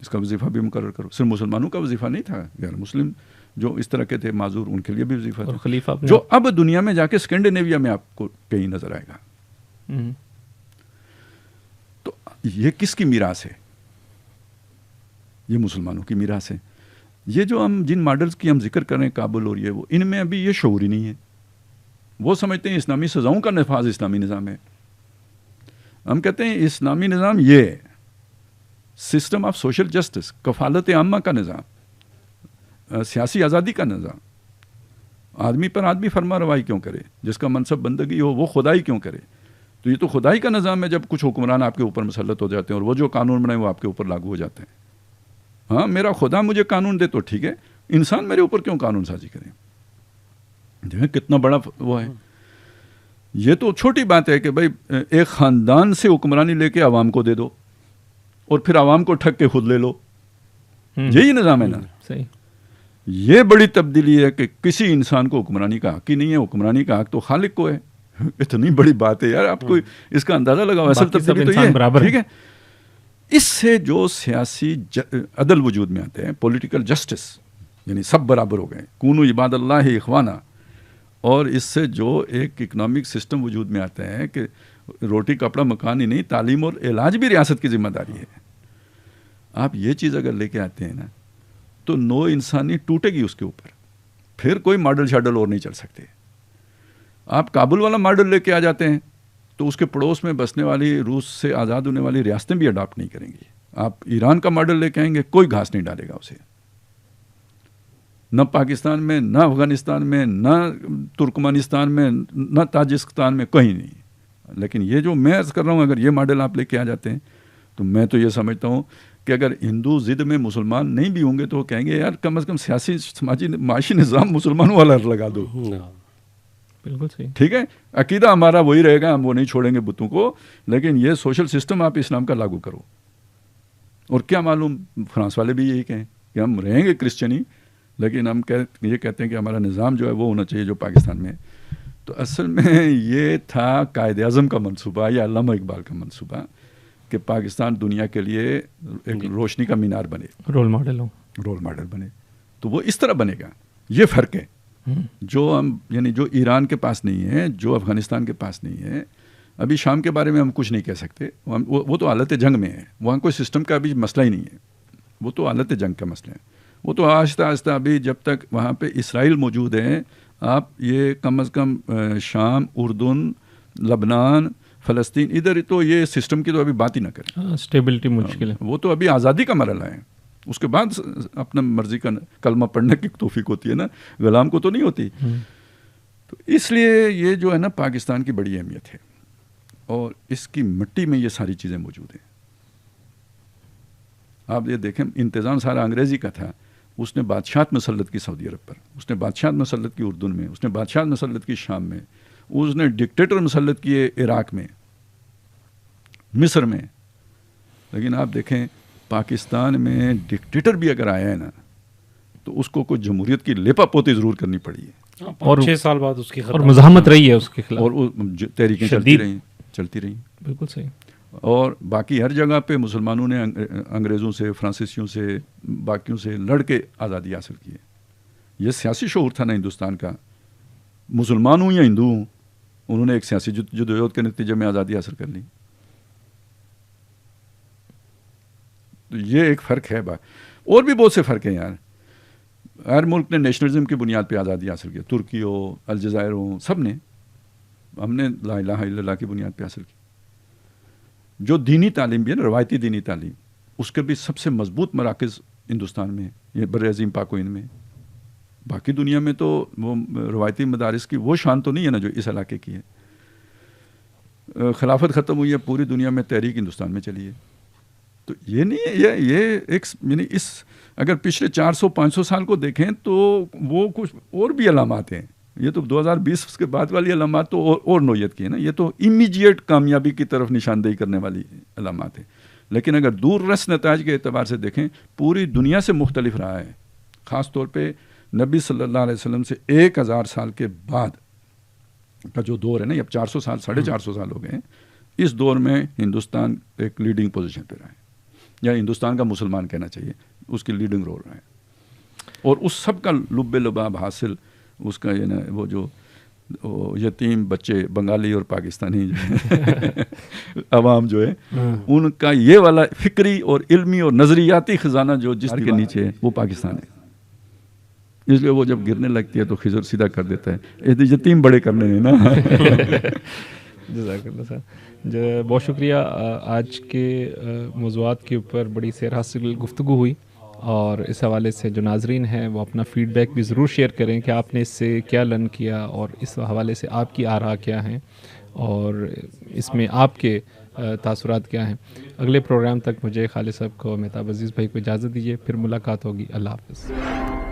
اس کا وظیفہ بھی مقرر کرو. صرف مسلمانوں کا وظیفہ نہیں تھا, غیر مسلم جو اس طرح کے تھے معذور, ان کے لیے بھی وظیفہ تھا, خلیفہ جو اب دنیا میں جا کے اسکینڈینیویا میں آپ کو کہیں نظر آئے گا. تو یہ کس کی میراث ہے؟ یہ مسلمانوں کی میراث ہے. یہ جو ہم جن ماڈلز کی ہم ذکر کر رہے ہیں کابل اور یہ وہ, ان میں ابھی یہ شعور ہی نہیں ہے. وہ سمجھتے ہیں اسلامی سزاؤں کا نفاذ اسلامی نظام ہے. ہم کہتے ہیں اسلامی نظام یہ سسٹم آف سوشل جسٹس, کفالت عامہ کا نظام, سیاسی آزادی کا نظام. آدمی پر آدمی فرما روائی کیوں کرے؟ جس کا منصب بندگی ہو وہ خدائی کیوں کرے؟ تو یہ تو خدائی کا نظام ہے جب کچھ حکمران آپ کے اوپر مسلط ہو جاتے ہیں اور وہ جو قانون بنائے وہ آپ کے اوپر لاگو ہو جاتے ہیں. ہاں میرا خدا مجھے قانون دے تو ٹھیک ہے, انسان میرے اوپر کیوں قانون سازی کرے؟ دیکھیں کتنا بڑا وہ ہے. یہ تو چھوٹی بات ہے کہ بھائی ایک خاندان سے حکمرانی لے کے عوام کو دے دو اور پھر عوام کو ٹھگ کے خود لے لو, یہی نظام ہے نا. صحیح. یہ بڑی تبدیلی ہے کہ کسی انسان کو حکمرانی کا حق ہی نہیں ہے, حکمرانی کا حق تو خالق کو ہے. اتنی بڑی بات ہے یار, آپ کو اس کا اندازہ لگاؤ. اصل تبدیلی تو یہ ہے, ٹھیک ہے. اس سے جو سیاسی عدل وجود میں آتے ہیں, پولیٹیکل جسٹس, یعنی سب برابر ہو گئے, کونو عباد اللہ اخوانا, اور اس سے جو ایک اکنامک سسٹم وجود میں آتا ہے کہ روٹی کپڑا مکان ہی نہیں, تعلیم اور علاج بھی ریاست کی ذمہ داری ہے. آپ یہ چیز اگر لے کے آتے ہیں نا تو نو انسانی ٹوٹے گی اس کے اوپر, پھر کوئی ماڈل شاڈل اور نہیں چل سکتے. آپ کابل والا ماڈل لے کے آ جاتے ہیں تو اس کے پڑوس میں بسنے والی روس سے آزاد ہونے والی ریاستیں بھی اڈاپٹ نہیں کریں گی. آپ ایران کا ماڈل لے کے آئیں گے, کوئی گھاس نہیں ڈالے گا اسے, نہ پاکستان میں, نہ افغانستان میں, نہ ترکمانستان میں, نہ تاجکستان میں, کہیں نہیں. لیکن یہ جو میں عرض کر رہا ہوں, اگر یہ ماڈل آپ لے کے آ جاتے ہیں تو میں تو یہ سمجھتا ہوں کہ اگر ہندو ضد میں مسلمان نہیں بھی ہوں گے تو وہ کہیں گے یار کم از کم سیاسی سماجی معاشی نظام مسلمانوں والا لگا دو. بالکل صحیح, ٹھیک ہے. عقیدہ ہمارا وہی رہے گا, ہم وہ نہیں چھوڑیں گے بتوں کو, لیکن یہ سوشل سسٹم آپ اسلام کا لاگو کرو. اور کیا معلوم فرانس والے بھی یہی کہیں کہ ہم رہیں گے کرسچنی, لیکن ہم یہ کہتے ہیں کہ ہمارا نظام جو ہے وہ ہونا چاہیے جو پاکستان میں. تو اصل میں یہ تھا قائد اعظم کا منصوبہ یا علامہ اقبال کا منصوبہ کہ پاکستان دنیا کے لیے ایک روشنی کا مینار بنے, رول ماڈل بنے. تو وہ اس طرح بنے گا. یہ فرق ہے جو ہم یعنی جو ایران کے پاس نہیں ہے, جو افغانستان کے پاس نہیں ہے. ابھی شام کے بارے میں ہم کچھ نہیں کہہ سکتے, وہ تو حالت جنگ میں ہے, وہاں کوئی سسٹم کا ابھی مسئلہ ہی نہیں ہے, وہ تو حالت جنگ کا مسئلہ ہے. وہ تو آہستہ آہستہ ابھی جب تک وہاں پہ اسرائیل موجود ہے, آپ یہ کم از کم شام, اردن, لبنان, فلسطین, ادھر تو یہ سسٹم کی تو ابھی بات ہی نہ کریں. اسٹیبلٹی مشکل ہے. وہ تو ابھی آزادی کا مرحلہ ہے, اس کے بعد اپنا مرضی کا کلمہ پڑھنے کی توفیق ہوتی ہے نا, غلام کو تو نہیں ہوتی. تو اس لیے یہ جو ہے نا پاکستان کی بڑی اہمیت ہے, اور اس کی مٹی میں یہ ساری چیزیں موجود ہیں. آپ یہ دیکھیں انتظام سارا انگریزی کا تھا. اس نے بادشاہت مسلط کی سعودی عرب پر, اس نے بادشاہت مسلط کی اردن میں, اس نے بادشاہت مسلط کی شام میں, اس نے ڈکٹیٹر مسلط کیے عراق میں, مصر میں. لیکن آپ دیکھیں پاکستان میں ڈکٹیٹر بھی اگر آیا ہے نا تو اس کو کوئی جمہوریت کی لیپا پوتی ضرور کرنی پڑی ہے, اور 6 سال بعد اس کی اور مزاحمت رہی ہے اس کے خلاف, اور تحریکیں چلتی رہیں. بالکل صحیح. اور باقی ہر جگہ پہ مسلمانوں نے انگریزوں سے, فرانسیسیوں سے, باقیوں سے لڑ کے آزادی حاصل کی ہے. یہ سیاسی شعور تھا نا ہندوستان کا, مسلمان ہوں یا ہندو ہوں, انہوں نے ایک سیاسی جدوجہد کے نتیجے میں آزادی حاصل کر لی. تو یہ ایک فرق ہے. اور بھی بہت سے فرق ہیں یار. ہر ملک نے نیشنلزم کی بنیاد پہ آزادی حاصل کی, ترکی ہو, الجزائر ہو, سب نے. ہم نے لا الہ الا اللہ کی بنیاد پہ حاصل کی. جو دینی تعلیم بھی ہے نا, روایتی دینی تعلیم, اس کے بھی سب سے مضبوط مراکز ہندوستان میں, یہ بر عظیم پاک و ہند میں. باقی دنیا میں تو وہ روایتی مدارس کی وہ شان تو نہیں ہے نا جو اس علاقے کی ہے. خلافت ختم ہوئی ہے, پوری دنیا میں تحریک ہندوستان میں چلی ہے. تو یہ نہیں ہے, یہ ایک یعنی اس اگر پچھلے 400-500 سال کو دیکھیں تو وہ کچھ اور بھی علامات ہیں. یہ تو 2020 کے بعد والی علامات تو اور نوعیت کی ہے نا, یہ تو امیجیٹ کامیابی کی طرف نشاندہی کرنے والی علامات ہیں. لیکن اگر دور رس نتائج کے اعتبار سے دیکھیں پوری دنیا سے مختلف رہا ہے, خاص طور پہ نبی صلی اللہ علیہ وسلم سے 1000 سال کے بعد کا جو دور ہے نا, اب 400 سال 450 سال ہو گئے ہیں, اس دور میں ہندوستان ایک لیڈنگ پوزیشن پہ رہا ہے, یا ہندوستان کا مسلمان کہنا چاہیے, اس کی لیڈنگ رول رہا ہے. اور اس سب کا لب لباب حاصل اس کا یہ نا وہ جو یتیم بچے بنگالی اور پاکستانی عوام جو ہے ان کا یہ والا فکری اور علمی اور نظریاتی خزانہ جو جس کے نیچے ہے وہ پاکستان ہے. اس لیے وہ جب گرنے لگتی ہے تو خضر سیدھا کر دیتا ہے, یتیم بڑے کرنے ہیں نا. جزاک اللہ صاحب, بہت شکریہ. آج کے موضوعات کے اوپر بڑی سیر حاصل گفتگو ہوئی, اور اس حوالے سے جو ناظرین ہیں وہ اپنا فیڈ بیک بھی ضرور شیئر کریں کہ آپ نے اس سے کیا لرن کیا, اور اس حوالے سے آپ کی آراء کیا ہیں, اور اس میں آپ کے تاثرات کیا ہیں. اگلے پروگرام تک مجھے خالد صاحب کو, مہتاب عزیز بھائی کو اجازت دیجیے, پھر ملاقات ہوگی. اللہ حافظ.